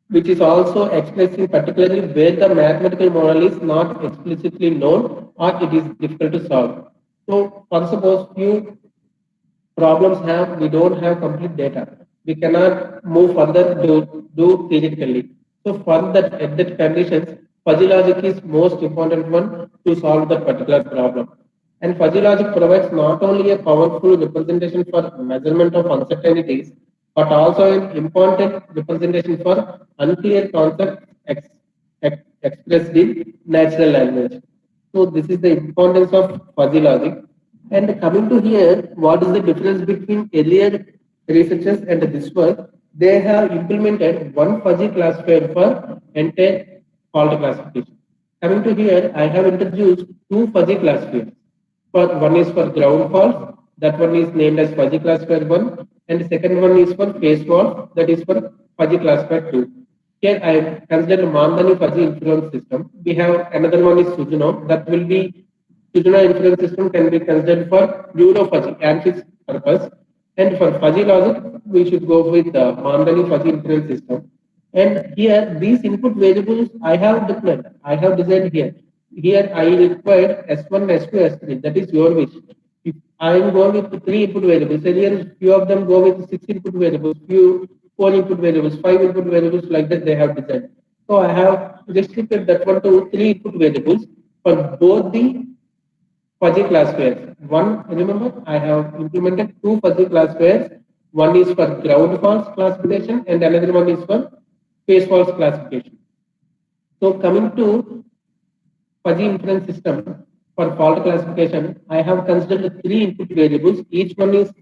which is also expressing particularly where the mathematical model is not explicitly known or it is difficult to solve. So, for suppose few problems we don't have complete data. We cannot move further to do theoretically. So for that at that conditions, fuzzy logic is most important one to solve that particular problem. And fuzzy logic provides not only a powerful representation for measurement of uncertainties, but also an important representation for unclear concepts expressed in natural language. So this is the importance of fuzzy logic. And coming to here, what is the difference between earlier researchers and this work? They have implemented one fuzzy classifier for entire fault classification. Coming to here, I have introduced two fuzzy classifiers. One is for ground faults, that one is named as fuzzy classifier 1, and the second one is for phase faults, that is for fuzzy classifier 2. Here I consider Mandani fuzzy influence system. We have another one is Sujuno, that will be Sujuno influence system can be considered for neurofuzzy and its purpose. And for fuzzy logic, we should go with the Mandani fuzzy influence system. And here, these input variables I have declared, I have designed here. Here I required S1, S2, S3. That is your wish. If I am going with three input variables, earlier few of them go with six input variables, few four input variables, five input variables, like that they have designed. So I have restricted that one to three input variables for both the fuzzy classifiers. One, remember, I have implemented two fuzzy classifiers. One is for ground faults classification and another one is for phase faults classification. So coming to fuzzy inference system for fault classification, I have considered three input variables. Each one is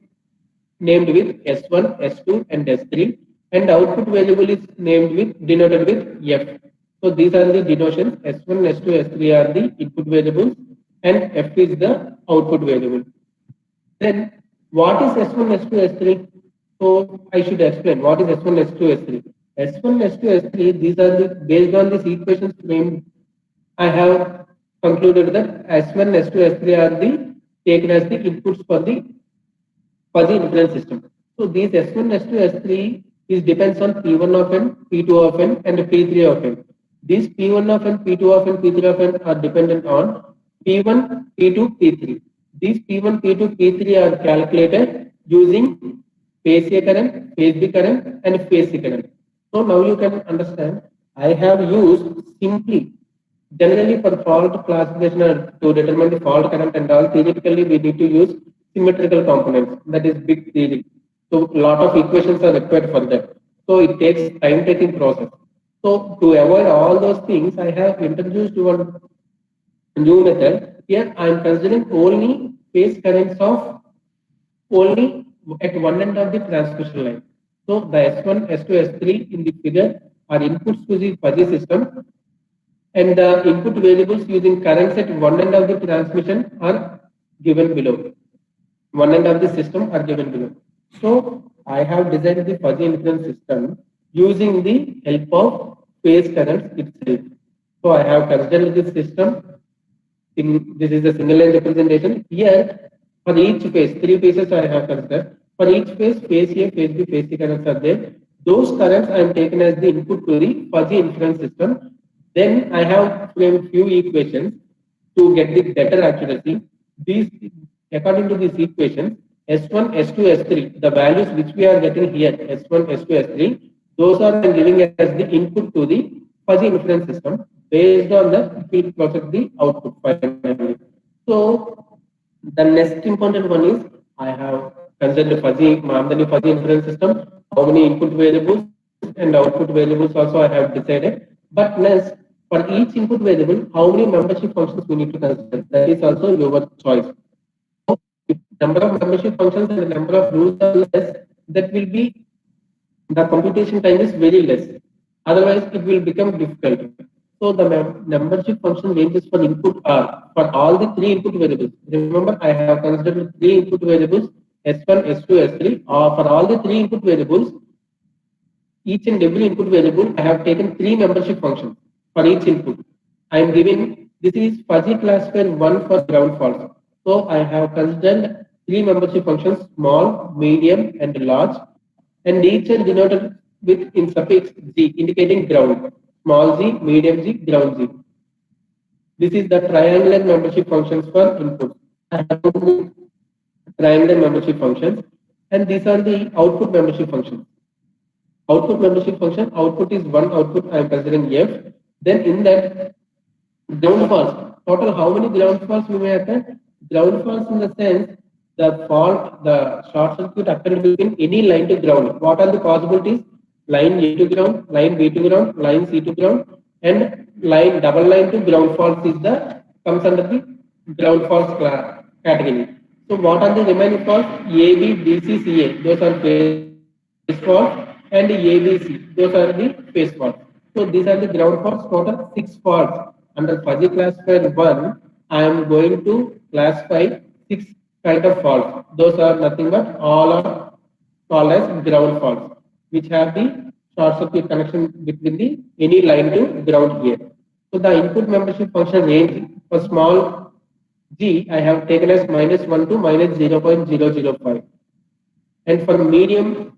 named with S1, S2, and S3, and output variable is named with denoted with F. So these are the denotions. S1, S2, S3 are the input variables, and F is the output variable. Then what is S1, S2, S3? So I should explain what is S1, S2, S3. S1, S2, S3, these are the, based on this equations framed, I have concluded that S1, S2, S3 are the taken as the inputs for the fuzzy inference system. So these S1, S2, S3 is depends on P1 of n, P2 of n, and P3 of n. These P1 of n, P2 of n, P3 of n are dependent on P1, P2, P3. These P1, P2, P3 are calculated using phase A current, phase B current, and phase C current. So now you can understand. I have used simply generally for fault classification or to determine the fault current and all. Theoretically, we need to use symmetrical components. That is big theory. So lot of equations are required for that. So it takes time-taking process. So to avoid all those things, I have introduced one new method. Here I am considering only phase currents of only at one end of the transmission line. So the S1, S2, S3 in the figure are inputs to the fuzzy system, and the input variables using currents at one end of the transmission are given below. One end of the system are given below. So I have designed the fuzzy inference system using the help of phase currents itself. So I have considered this system. This is a single line representation. Here, for each phase, three phases I have considered. For each phase, phase A, phase B, phase C currents are there. Those currents I am taken as the input to the fuzzy inference system. Then I have framed few equations to get the better accuracy. These, according to these equations, S1, S2, S3, the values which we are getting here, S1, S2, S3, those are giving as the input to the fuzzy inference system. Based on that, we will process the output finally. So the next important one is I have considered fuzzy inference system, how many input variables and output variables also I have decided. But next, for each input variable, how many membership functions we need to consider? That is also your choice. So if number of membership functions and the number of rules are less, that will be the computation time is very less. Otherwise, it will become difficult. So the membership function ranges for input are for all the three input variables. Remember, I have considered three input variables S1, S2, S3. For all the three input variables, each and every input variable, I have taken three membership functions for each input. I am giving this is fuzzy classifier 1 for ground faults. So I have considered three membership functions small, medium, and large, and each are denoted with in suffix G indicating ground. Small g, medium G, ground G. This is the triangular membership functions for input. I have triangular membership functions, and these are the output membership functions. Output membership function, output is one output, I am considering F. Then in that, ground faults, total how many ground faults we may attend? Ground faults in the sense, the fault, the short circuit occurred between any line to ground. What are the possibilities? Line A to ground, line B to ground, line C to ground, and line double line to ground faults is the comes under the ground faults category. So what are the remaining faults? A, B, B, C, C, A. Those are phase faults, and ABC. Those are the phase faults. So these are the ground faults. Total 6 faults. Under fuzzy classifier 1, I am going to classify 6 kind of faults. Those are nothing but all are called as ground faults, which have the short circuit connection between the any line to ground here. So the input membership function range for small g I have taken as -1 to -0.005, and for medium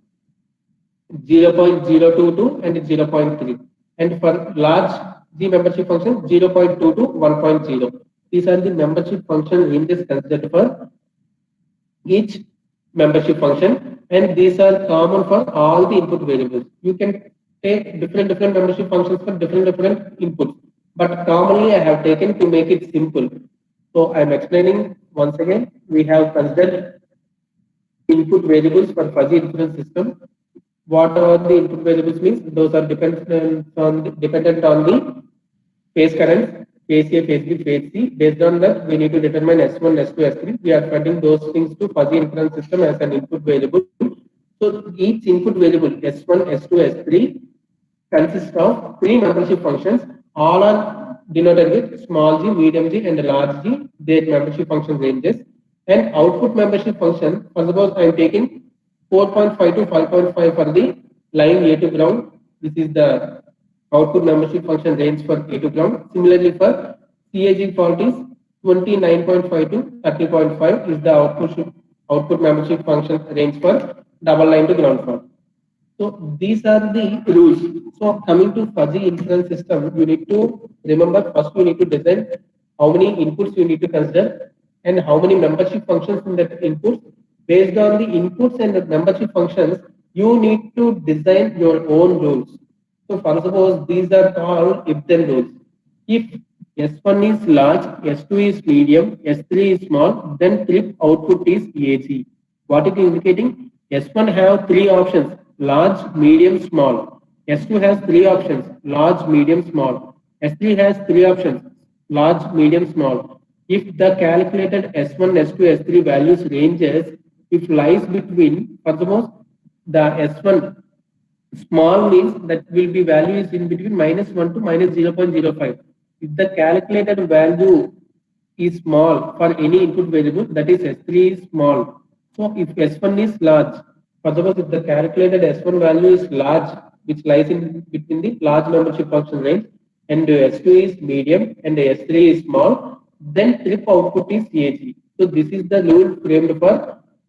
0.022 and 0.3, and for large G membership function 0.2 to 1.0. These are the membership function ranges considered for each membership function, and these are common for all the input variables. You can take different membership functions for different inputs, but commonly I have taken to make it simple. So I am explaining once again. We have considered input variables for fuzzy inference system. What are the input variables means? Those are dependent on the phase currents, phase A, phase B, phase C. Based on that, we need to determine S1, S2, S3. We are finding those things to fuzzy inference system as an input variable. So each input variable S1, S2, S3 consists of three membership functions. All are denoted with small g, medium g, and large g. Their membership function ranges. And output membership function, for suppose I am taking 4.5 to 5.5 for the line A to ground, This is the output membership function range for A to ground. Similarly, for CAG fault is 29.5 to 30.5 is the output membership function range for double line to ground fault. So these are the rules. So coming to fuzzy inference system, you need to remember first you need to design how many inputs you need to consider and how many membership functions in that inputs. Based on the inputs and the membership functions, you need to design your own rules. So for suppose these are all if-then rules. If S1 is large, S2 is medium, S3 is small, then trip output is AG. What it is indicating? S1 have three options: large, medium, small. S2 has three options: large, medium, small. S3 has three options: large, medium, small. If the calculated S1, S2, S3 values ranges, if lies between, for suppose the S1 small means that will be value is in between -1 to -0.05. If the calculated value is small for any input variable, that is S3 is small. So if S1 is large, for suppose if the calculated S1 value is large, which lies in between the large membership function range, and S2 is medium and S3 is small, then trip output is AG. So this is the rule framed for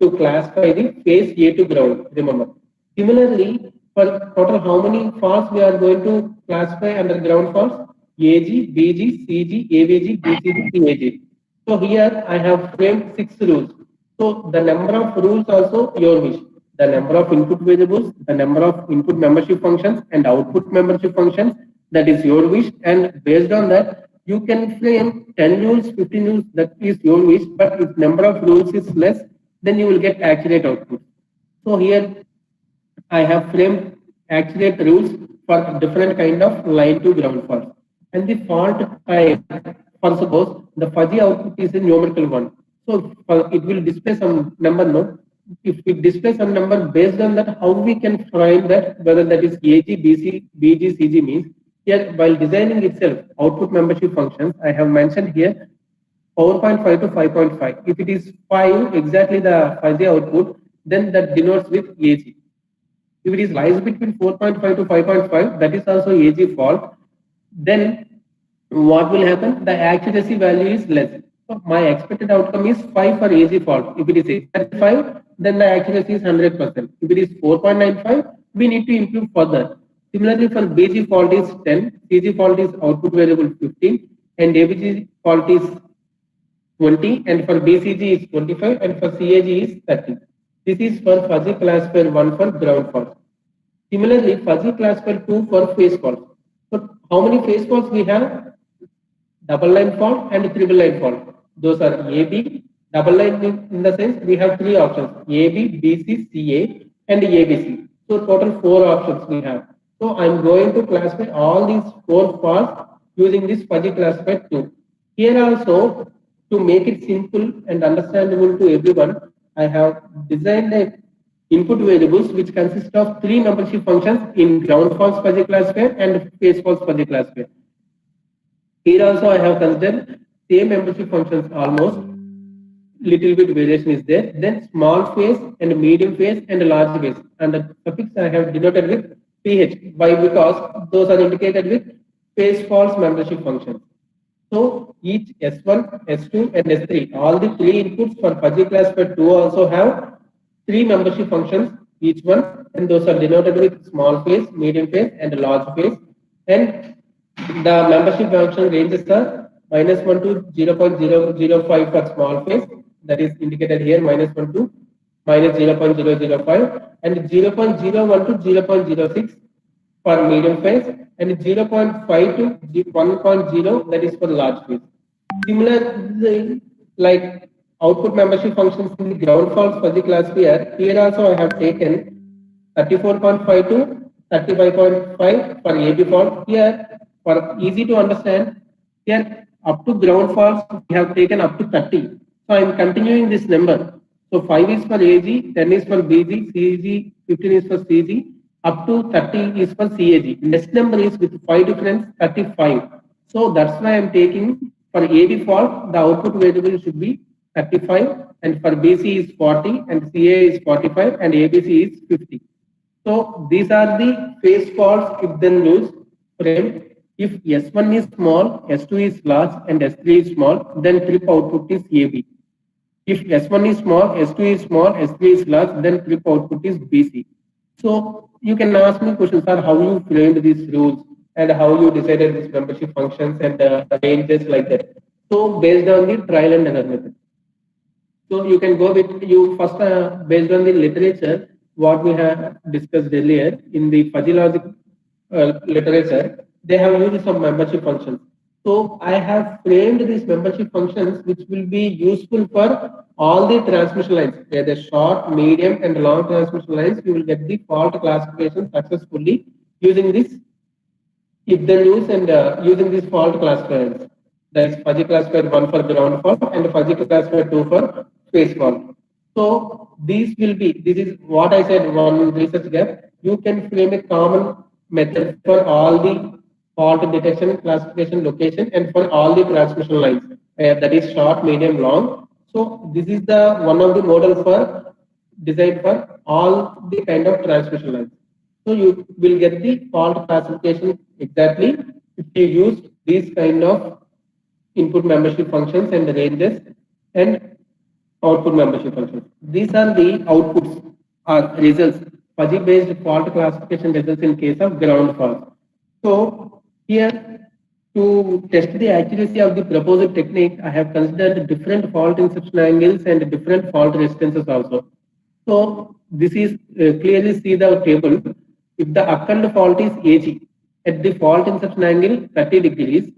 to classify the phase A to ground. Remember. Similarly, for total how many faults we are going to classify under ground faults? AG, BG, CG, AVG, BCG, CAG. So here I have framed 6 rules. So the number of rules also your wish. The number of input variables, the number of input membership functions and output membership functions, that is your wish. And based on that, you can frame 10 rules, 15 rules, that is your wish. But if number of rules is less, then you will get accurate output. So here I have framed accurate rules for different kind of line to ground faults. And the fault type, for suppose the fuzzy output is a numerical one. So it will display some number, no? If it displays some number, based on that, how we can find that whether that is AG, BC, BG, CG means here while designing itself, output membership functions, I have mentioned here 4.5 to 5.5. If it is 5, exactly the fuzzy output, then that denotes with AG. If it is lies between 4.5 to 5.5, that is also AG fault. Then what will happen? The accuracy value is less. So my expected outcome is 5 for AG fault. If it is exactly 5, then the accuracy is 100%. If it is 4.95, we need to improve further. Similarly, for BG fault is 10, CG fault is output variable 15, and ABG fault is 20, and for BCG is 25, and for CAG is 30. This is for fuzzy classifier 1 for ground fault. Similarly, fuzzy classifier 2 for phase fault. So how many phase faults we have? Double line fault and triple line fault. Those are AB. Double line in the sense we have three options: AB, BC, CA, and ABC. So total 4 options we have. So I'm going to classify all these 4 faults using this fuzzy classifier 2. Here also, to make it simple and understandable to everyone, I have designed a input variables which consist of 3 membership functions in ground faults fuzzy classifier and phase faults fuzzy classifier. Here also I have considered same membership functions almost, little bit variation is there. Then small phase and medium phase and large phase, and the suffix I have denoted with PH. Why? Because those are indicated with phase faults membership functions. So each S1, S2, and S3, all the 3 inputs for fuzzy classifier 2 also have 3 membership functions each one, and those are denoted with small phase, medium phase, and large phase. And the membership function ranges are -1 to 0.005 for small phase, that is indicated here -1 to -0.005, and 0.01 to 0.06 for medium phase, and 0.5 to 1.0, that is for large phase. Similarly, like output membership functions in the ground faults fuzzy classifier, here also I have taken 34.5 to 35.5 for AB fault. Here, for easy to understand, here up to ground faults we have taken up to 30. So I am continuing this number. So 5 is for AG, 10 is for BG, CG, 15 is for CG, up to 30 is for CAG. Next number is with 5 difference, 35. So that's why I am taking for AB fault, the output variable should be 35, and for BC is 40, and CA is 45, and ABC is 50. So these are the phase faults if then lose frame. If S1 is small, S2 is large, and S3 is small, then trip output is AB. If S1 is small, S2 is small, S3 is large, then trip output is BC. So you can ask me questions, sir, how you framed these rules and how you decided these membership functions and ranges like that. So based on the trial and error method. So you can go with you first based on the literature what we have discussed earlier in the fuzzy logic literature. They have used some membership functions. So I have framed these membership functions which will be useful for all the transmission lines, whether short, medium, and long transmission lines. You will get the fault classification successfully using this if they use and using these fault classifiers, that is fuzzy classifier 1 for ground fault and fuzzy classifier 2 for phase fault. So these will be, this is what I said, one research gap. You can frame a common method for all the fault detection, classification, location, and for all the transmission lines, that is short, medium, long. So this is the one of the model for design for all the kind of transmission lines. So you will get the fault classification exactly if you use these kind of input membership functions and ranges and output membership functions. These are the outputs or results, fuzzy based fault classification results in case of ground fault. So here to test the accuracy of the proposed technique, I have considered different fault inception angles and different fault resistances also. So this is clearly see the table. If the occurred fault is AG at the fault inception angle 30 degrees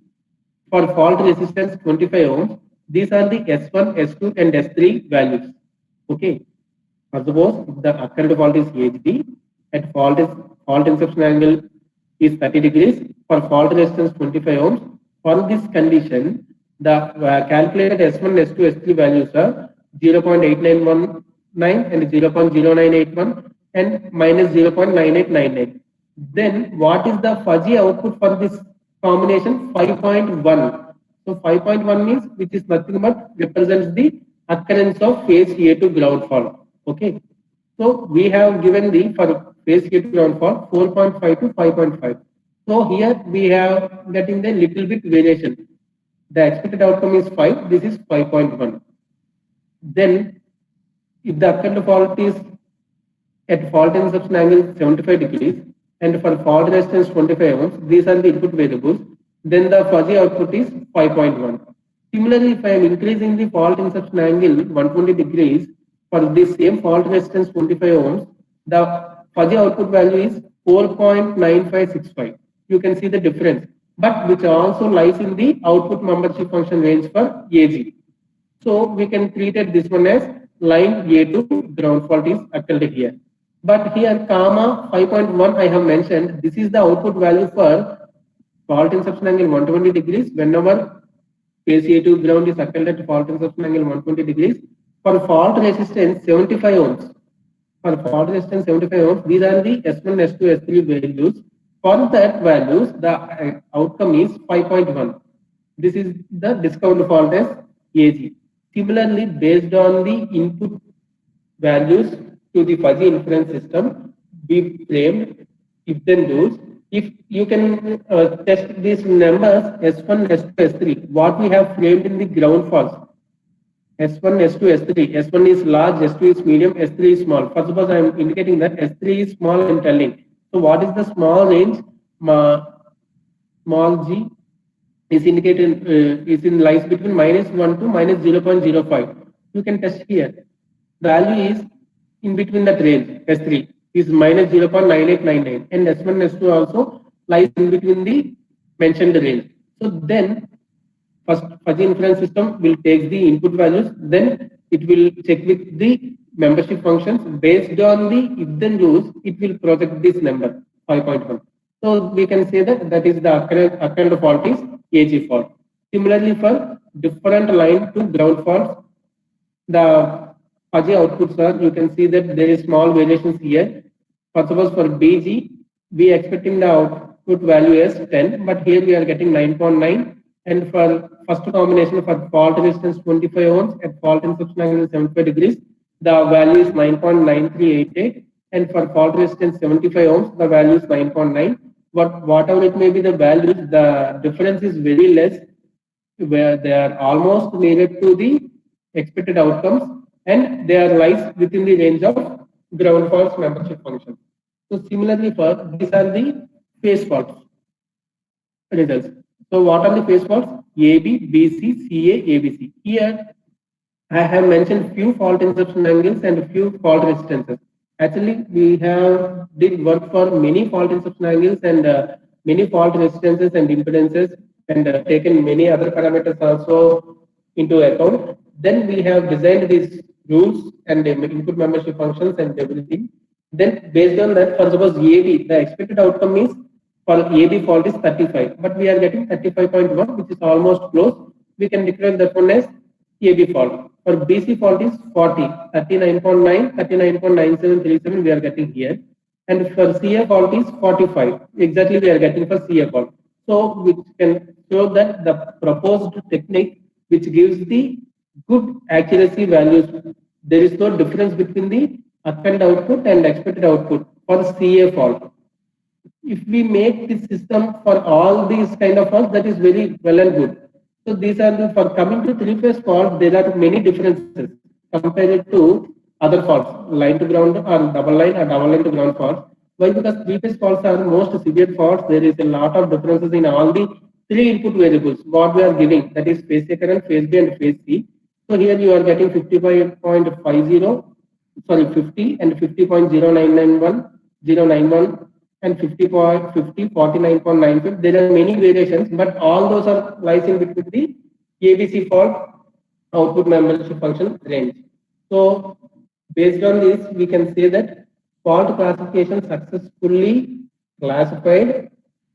for fault resistance 25 ohms, these are the S1, S2 and S3 values. Okay. Suppose if the occurred fault is AG at fault inception angle is 30 degrees for fault resistance 25 ohms. For this condition, the calculated S1, S2, S3 values are 0.8919 and 0.0981 and minus 0.9899. Then what is the fuzzy output for this combination? 5.1. So 5.1 means which is nothing but represents the occurrence of phase A to ground fault. Okay. So we have given the for phase A to ground fault 4.5 to 5.5. So here we have getting the little bit variation. The expected outcome is 5. This is 5.1. Then if the occurred fault is at fault inception angle 75 degrees and for fault resistance 25 ohms, these are the input variables, then the fuzzy output is 5.1. Similarly, if I am increasing the fault inception angle 120 degrees for this same fault resistance 25 ohms, the fuzzy output value is 4.9565. You can see the difference, but which also lies in the output membership function range for AG. So we can treat it this one as line A to ground fault is occurred here. But here comma 5.1 I have mentioned, this is the output value for fault inception angle 120 degrees whenever phase A to ground is occurred at fault inception angle 120 degrees. For fault resistance 75 ohms. For fault resistance 75 ohms, these are the S1, S2, S3 values. For that values, the outcome is 5.1. This is the discount fault as AG. Similarly, based on the input values to the fuzzy inference system, we framed if then rules. If you can test these numbers S1, S2, S3, what we have framed in the ground faults. S1, S2, S3. S1 is large, S2 is medium, S3 is small. First of all, I am indicating that S3 is small and telling. So what is the small range? Small g is indicated is in lies between -1 to -0.05. You can test here. The value is in between that range. S3 is -0.9899 and S1 S2 also lies in between the mentioned range. So then first fuzzy inference system will take the input values, then it will check with the membership functions based on the if then rules, it will project this number 5.1. So we can say that that is the occurrent fault is AG fault. Similarly, for different line to ground faults, the fuzzy outputs are, you can see that there is small variations here. For suppose for BG, we are expecting the output value as 10, but here we are getting 9.9. And for first combination for fault resistance 25 ohms at fault inception angle 75 degrees, the value is 9.9388. and for fault resistance 75 ohms, the value is 9.9. But whatever it may be the values, the difference is very less, where they are almost needed to the expected outcomes, and they are lies within the range of ground faults membership function. So similarly, for these are the phase faults results. So what are the phase faults? AB, BC, CA, ABC. Here I have mentioned few fault inception angles and few fault resistances. Actually, we have did work for many fault inception angles and many fault resistances and impedances, and taken many other parameters also into account. Then we have designed these rules and input membership functions and everything. Then based on that, for suppose AB, the expected outcome is for AB fault is 35, but we are getting 35.1, which is almost close. We can declare that one as AB fault. For BC fault is 40, 39.9, 39.9737 we are getting here. And for CA fault is 45, exactly we are getting for CA fault. So which can show that the proposed technique which gives the good accuracy values, there is no difference between the append output and expected output for CA fault. If we make this system for all these kind of faults, that is very well and good. So these are the, for coming to three-phase fault, there are many differences compared to other faults, line to ground or double line to ground faults. Why? Because three-phase faults are most severe faults. There is a lot of differences in all the three input variables what we are giving, that is phase A current, phase B and phase C. So here you are getting 55.50, sorry 50 and 50.0991, 091 and 50.50, 49.95. There are many variations, but all those are lies in between the ABC fault output membership function range. So based on this, we can say that fault classification successfully classified,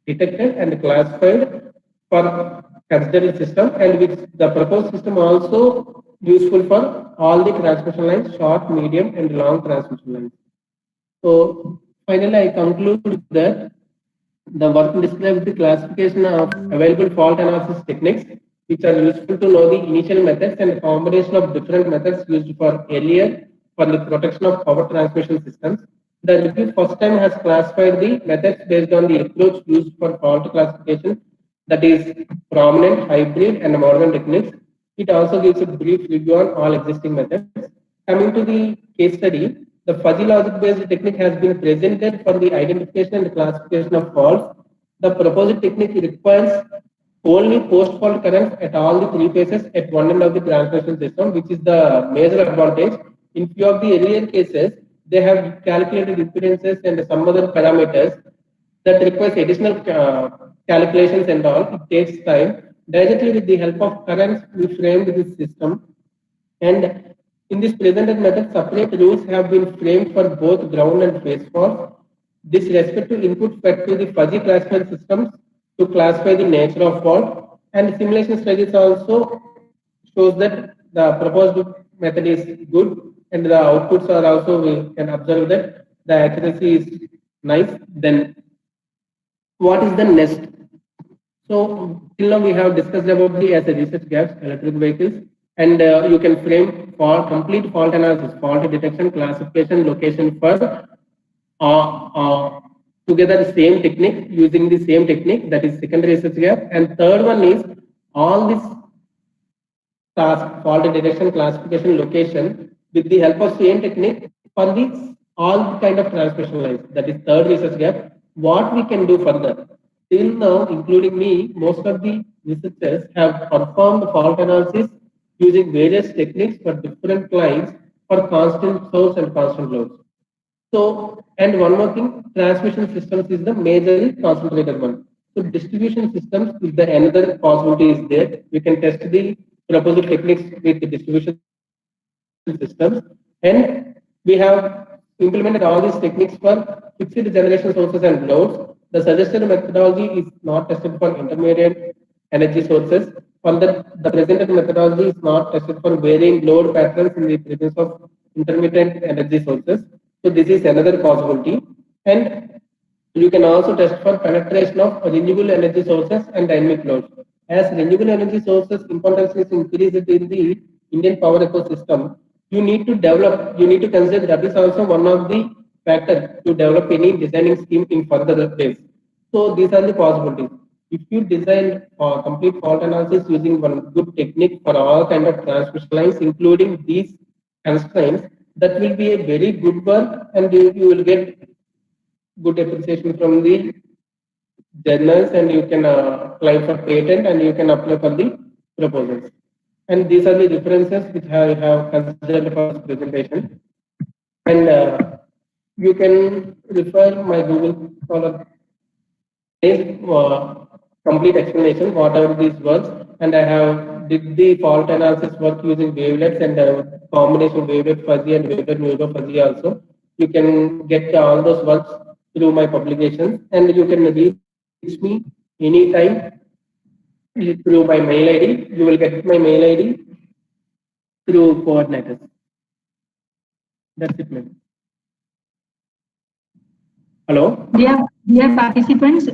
detected and classified for considered system, and which the proposed system also useful for all the transmission lines, short, medium and long transmission lines. So finally, I conclude that the work describes the classification of available fault analysis techniques, which are useful to know the initial methods and combination of different methods used for earlier for the protection of power transmission systems. The review first time has classified the methods based on the approach used for fault classification, that is prominent, hybrid, and modern techniques. It also gives a brief review on all existing methods. Coming to the case study, the fuzzy logic based technique has been presented for the identification and classification of faults. The proposed technique requires only post fault currents at all the three phases at one end of the transmission system, which is the major advantage. In few of the earlier cases, they have calculated impedances and some other parameters that requires additional calculations and all. It takes time. Directly with the help of currents, we framed this system, and in this presented method, separate rules have been framed for both ground and phase faults. This respective input fed to the fuzzy classified systems to classify the nature of fault, and simulation studies also shows that the proposed method is good, and the outputs are also, we can observe that the accuracy is nice. Then what is the next? So till now we have discussed about the as a research gaps, electric vehicles, and you can frame for complete fault analysis, fault detection, classification, location for together the same technique, using the same technique, that is second research gap. And third one is all this task, fault detection, classification, location, with the help of same technique for the all kind of transmission lines, that is third research gap. What we can do further? Till now, including me, most of the researchers have performed fault analysis using various techniques for different lines for constant source and constant loads. So, and one more thing, transmission systems is the majorly concentrated one. So, distribution systems is the another possibility is there. We can test the proposed techniques with the distribution systems, and we have implemented all these techniques for fixed generation sources and loads. The suggested methodology is not tested for intermediate energy sources. For the presented methodology is not tested for varying load patterns in the presence of intermittent energy sources. So this is another possibility. And you can also test for penetration of renewable energy sources and dynamic loads. As renewable energy sources importance is increased in the Indian power ecosystem, you need to develop, you need to consider that is also one of the factor to develop any designing scheme in further days. So these are the possibilities. If you design complete fault analysis using one good technique for all kind of transmission lines, including these constraints, that will be a very good work, and you will get good appreciation from the journals, and you can apply for patent, and you can apply for the proposals. And these are the references which I have considered for this presentation. And you can refer my Google Scholar complete explanation whatever these works, and I have did the fault analysis work using wavelets and combination wavelet fuzzy and wavelet neuro fuzzy also. You can get all those works through my publications, and you can reach me anytime through my mail ID. You will get my mail ID through coordinators. That's it, ma'am. Hello? Dear participants,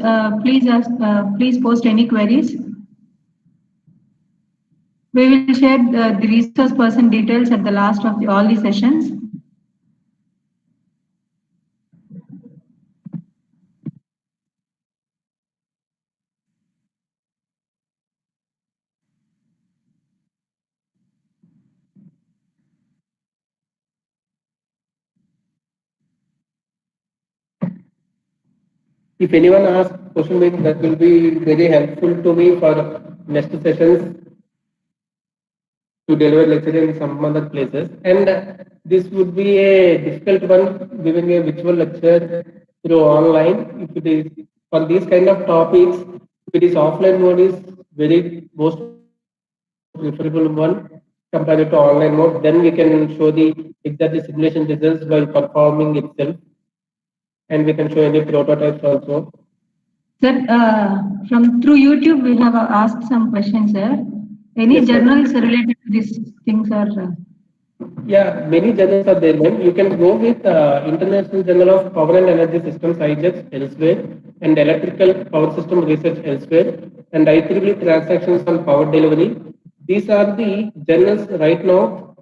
please post any queries. We will share the resource person details at the last of all the sessions. If anyone asks question, that will be very helpful to me for next sessions to deliver lecture in some other places. And this would be a difficult one, giving a virtual lecture through online. If it is for these kind of topics, if it is offline mode is very most preferable one compared to online mode. Then we can show the exactly simulation results while performing itself, and we can show any prototypes also. Sir, from through YouTube, we have asked some questions, sir. Any Yes, journals related to these things are? Yeah, many journals are there. Ma'am. You can go with International Journal of Power and Energy Systems (IJES) elsewhere, and Electrical Power System Research elsewhere, and IEEE Transactions on Power Delivery. These are the journals right now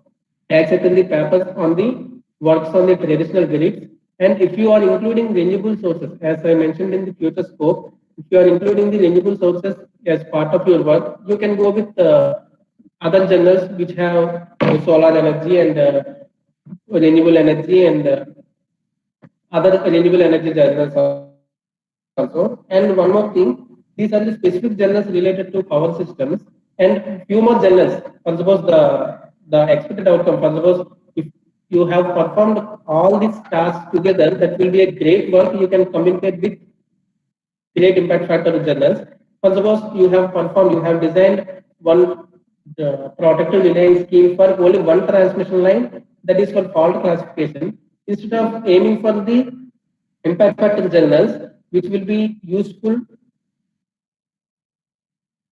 accepting the papers on the works on the traditional grids. And if you are including renewable sources, as I mentioned in the future scope, if you are including the renewable sources as part of your work, you can go with other journals which have solar energy and renewable energy and other renewable energy journals also. And one more thing, these are the specific journals related to power systems, and few more journals. For suppose the expected outcome. For suppose if you have performed all these tasks together, that will be a great work. You can communicate with great impact factor journals. For suppose you have performed, you have designed one protective design scheme for only one transmission line, that is for fault classification. Instead of aiming for the impact factor journals, which will be useful.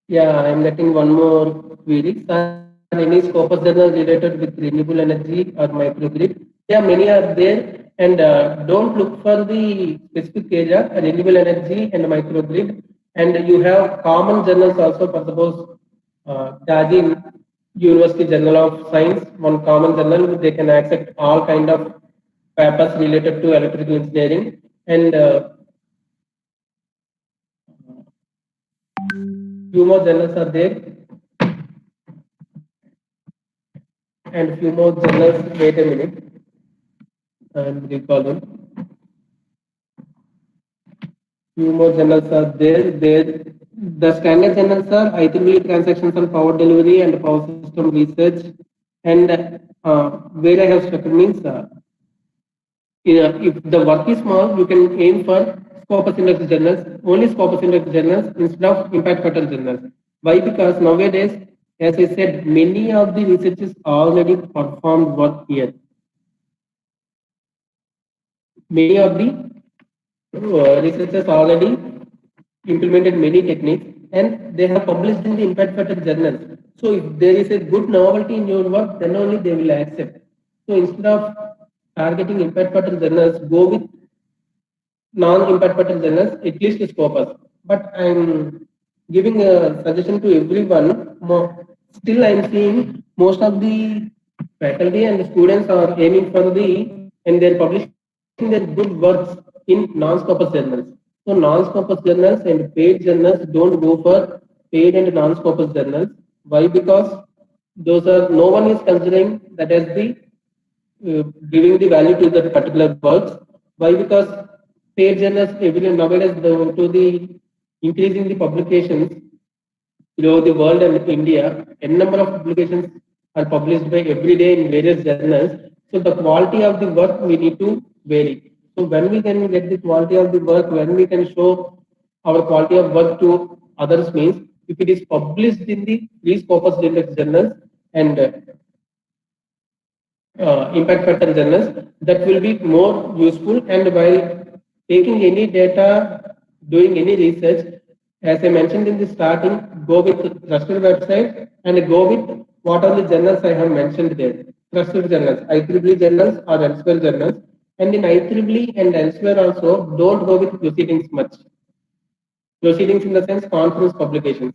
Yeah, I'm getting one more query. Are any Scopus journal related with renewable energy or microgrid? Yeah, many are there. And don't look for the specific area, renewable energy and microgrid. And you have common journals also. For suppose Gaji University Journal of Science, one common journal, they can accept all kind of papers related to electrical engineering. And few more journals are there, and few more journals. Wait a minute, I'm recalling. Few more journals are there. The standard journals are IEEE Transactions on Power Delivery and Power System Research, and where I have struck means if the work is small, you can aim for Scopus Index journals, only Scopus Index journals instead of impact factor journals. Why? Because nowadays, as I said, many of the researchers already performed work here. Many of the researchers already implemented many techniques, and they have published in the impact factor journals. So if there is a good novelty in your work, then only they will accept. So instead of targeting impact factor journals, go with non-impact factor journals, at least Scopus. But I'm giving a suggestion to everyone. Still, I'm seeing most of the faculty and students are aiming for the, and they're publishing their good works in non-scopus journals. So non-scopus journals and paid journals don't go for paid and non-scopus journals. Why? Because those are no one is considering that as the giving the value to that particular works. Why? Because paid journals nowadays to the increasing the publications throughout the world and India, n number of publications are published by every day in various journals. So the quality of the work we need to vary. So when we can get the quality of the work, when we can show our quality of work to others means if it is published in the free scopus journals and impact factor journals, that will be more useful. And while taking any data, doing any research, as I mentioned in the starting, go with trusted website and go with what are the journals I have mentioned there. Trusted journals, IEEE journals or elsewhere journals. And in IEEE and elsewhere also, don't go with proceedings much. Proceedings in the sense conference publications.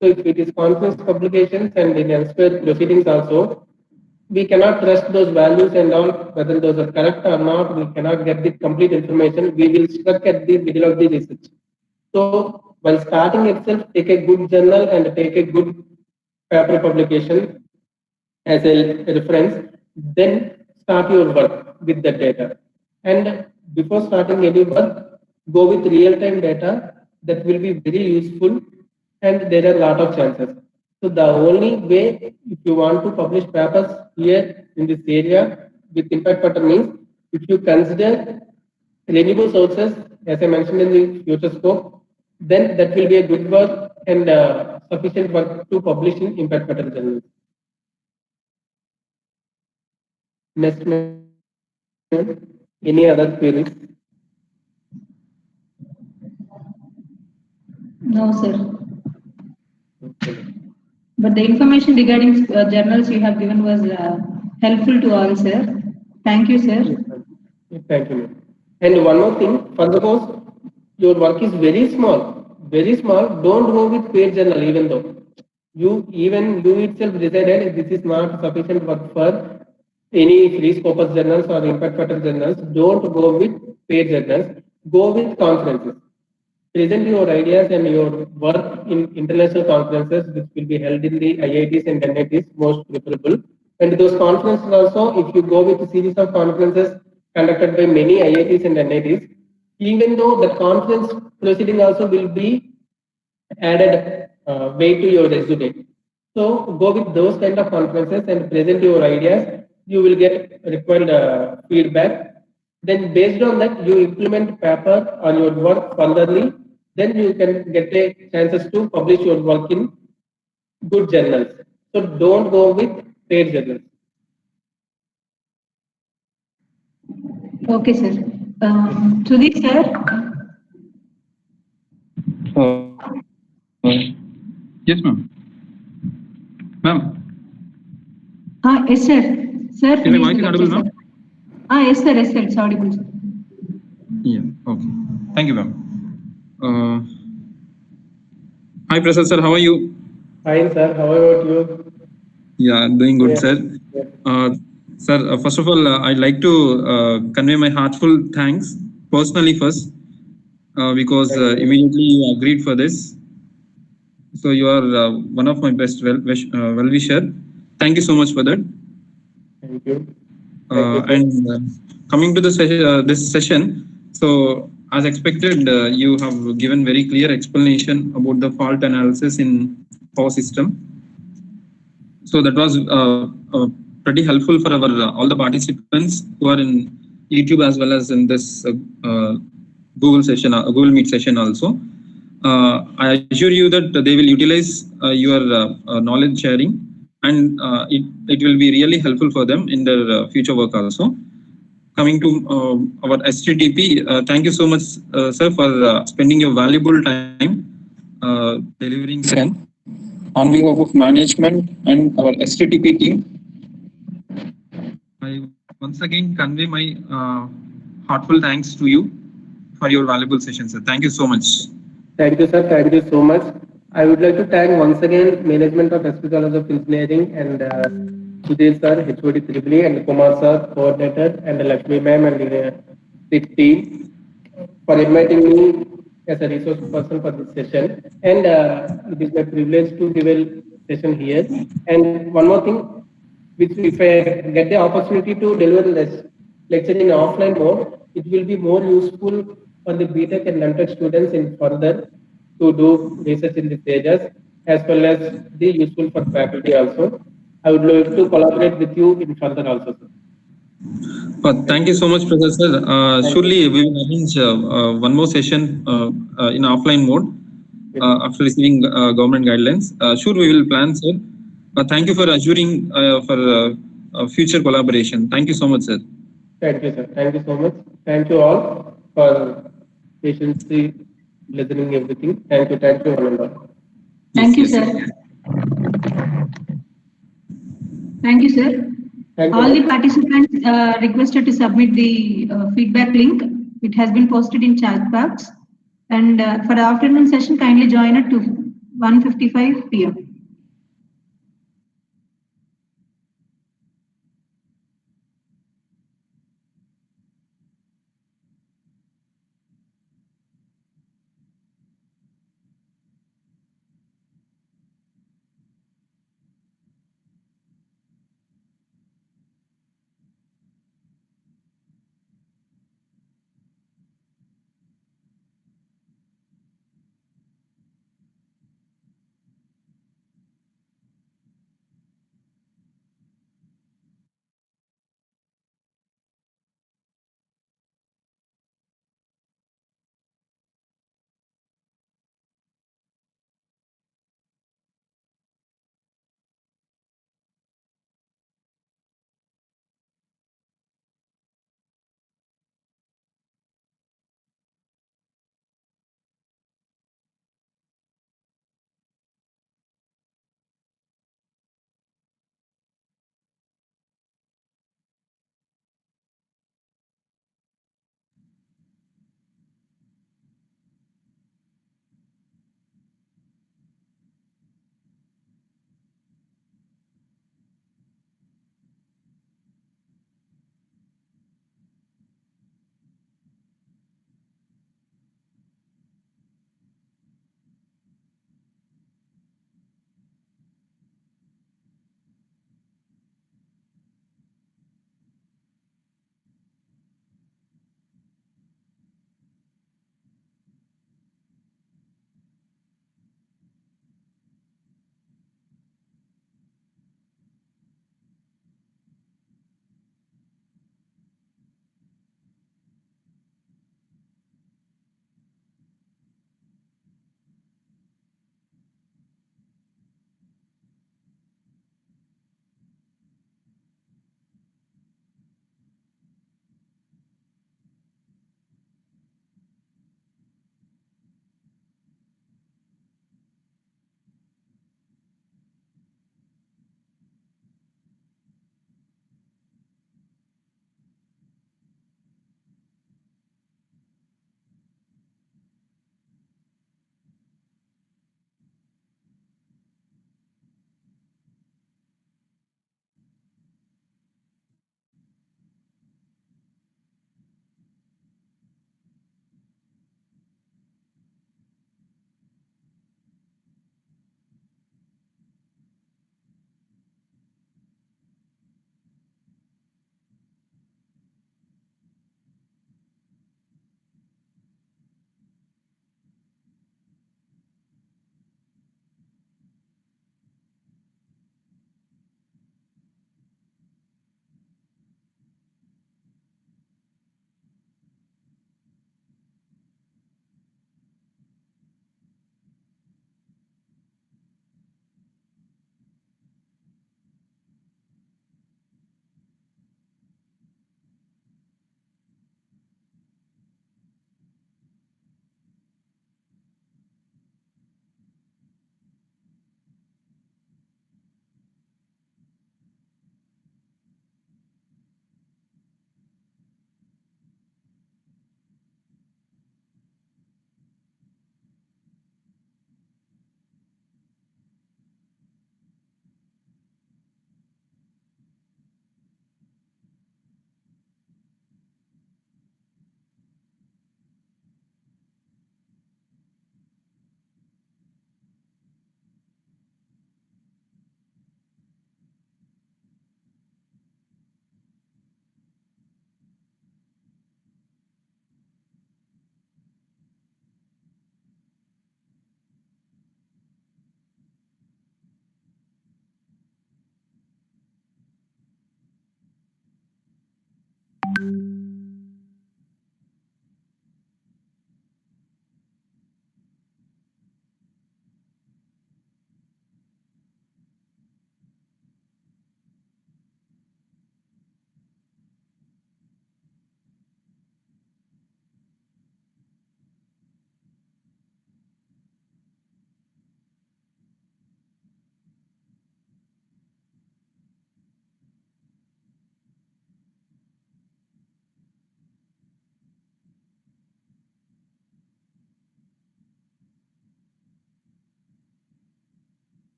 So if it is conference publications and in elsewhere proceedings also, we cannot trust those values and all, whether those are correct or not. We cannot get the complete information. We will stuck at the middle of the research. So while starting itself, take a good journal and take a good paper publication as a reference, then start your work with the data. And before starting any work, go with real-time data. That will be very useful, and there are a lot of chances. So the only way, if you want to publish papers here in this area with impact factor means, if you consider renewable sources, as I mentioned in the future scope, then that will be a good work and sufficient work to publish in impact factor journals. Next, any other queries? No, sir. Okay. But the information regarding journals you have given was helpful to all, sir. Thank you, sir. Thank you. And one more thing, for suppose your work is very small, don't go with paid journal even though you itself decided this is not sufficient work for any free scopus journals or impact factor journals. Don't go with paid journals, go with conferences. Present your ideas and your work in international conferences, which will be held in the IITs and NITs, most preferable. And those conferences also, if you go with a series of conferences conducted by many IITs and NITs, even though the conference proceeding also will be added weight to your resume. So go with those kind of conferences and present your ideas. You will get required feedback. Then based on that, you implement paper on your work furtherly. Then you can get a chances to publish your work in good journals. So don't go with paid journals. Okay, sir. Sudhir, sir. Yes, ma'am. Ma'am. Yes, sir. Sir, Is my voice audible, ma'am? Yes, sir. Yes, sir. It's audible, sir. Yeah. Okay. Thank you, ma'am. Hi, Prasad sir. How are you? Fine, sir. How about you? Yeah, doing good, Yes. sir. Yes. Sir, first of all, I'd like to convey my heartful thanks personally first, because immediately you agreed for this. So you are one of my best well-wisher. Thank you so much for that. Thank you. And coming to this session, so as expected, you have given very clear explanation about the fault analysis in power system. So that was pretty helpful for our all the participants who are in YouTube as well as in this Google session, Google Meet session also. I assure you that they will utilize your knowledge sharing, and it will be really helpful for them in their future work also. Coming to our STTP, thank you so much, sir, for spending your valuable time delivering session. On behalf of management and our STTP team, I once again convey my heartfelt thanks to you for your valuable session, sir. Thank you so much. Thank you, sir. Thank you so much. I would like to thank once again management of SP College of Engineering and Sudhir sir, HOD Tripoli, and Kumar sir, coordinator, and Lakshmi ma'am and the team for inviting me as a resource person for this session. And it is my privilege to give a session here. And one more thing, which if I get the opportunity to deliver this lecture in offline mode, it will be more useful for the BTech and MTech students in further to do research in these areas, as well as the useful for faculty also. I would like to collaborate with you in further also, sir. Thank you so much, Professor. Surely we will arrange one more session in offline mode after receiving government guidelines. Sure, we will plan, sir. Thank you for assuring for future collaboration. Thank you so much, sir. Thank you, sir. Thank you so much. Thank you all for patiently listening everything. Thank you, one and all. Thank you, sir. Thank you, sir. All the participants requested to submit the feedback link. It has been posted in chat box. And for the afternoon session, kindly join at 1:55 p.m.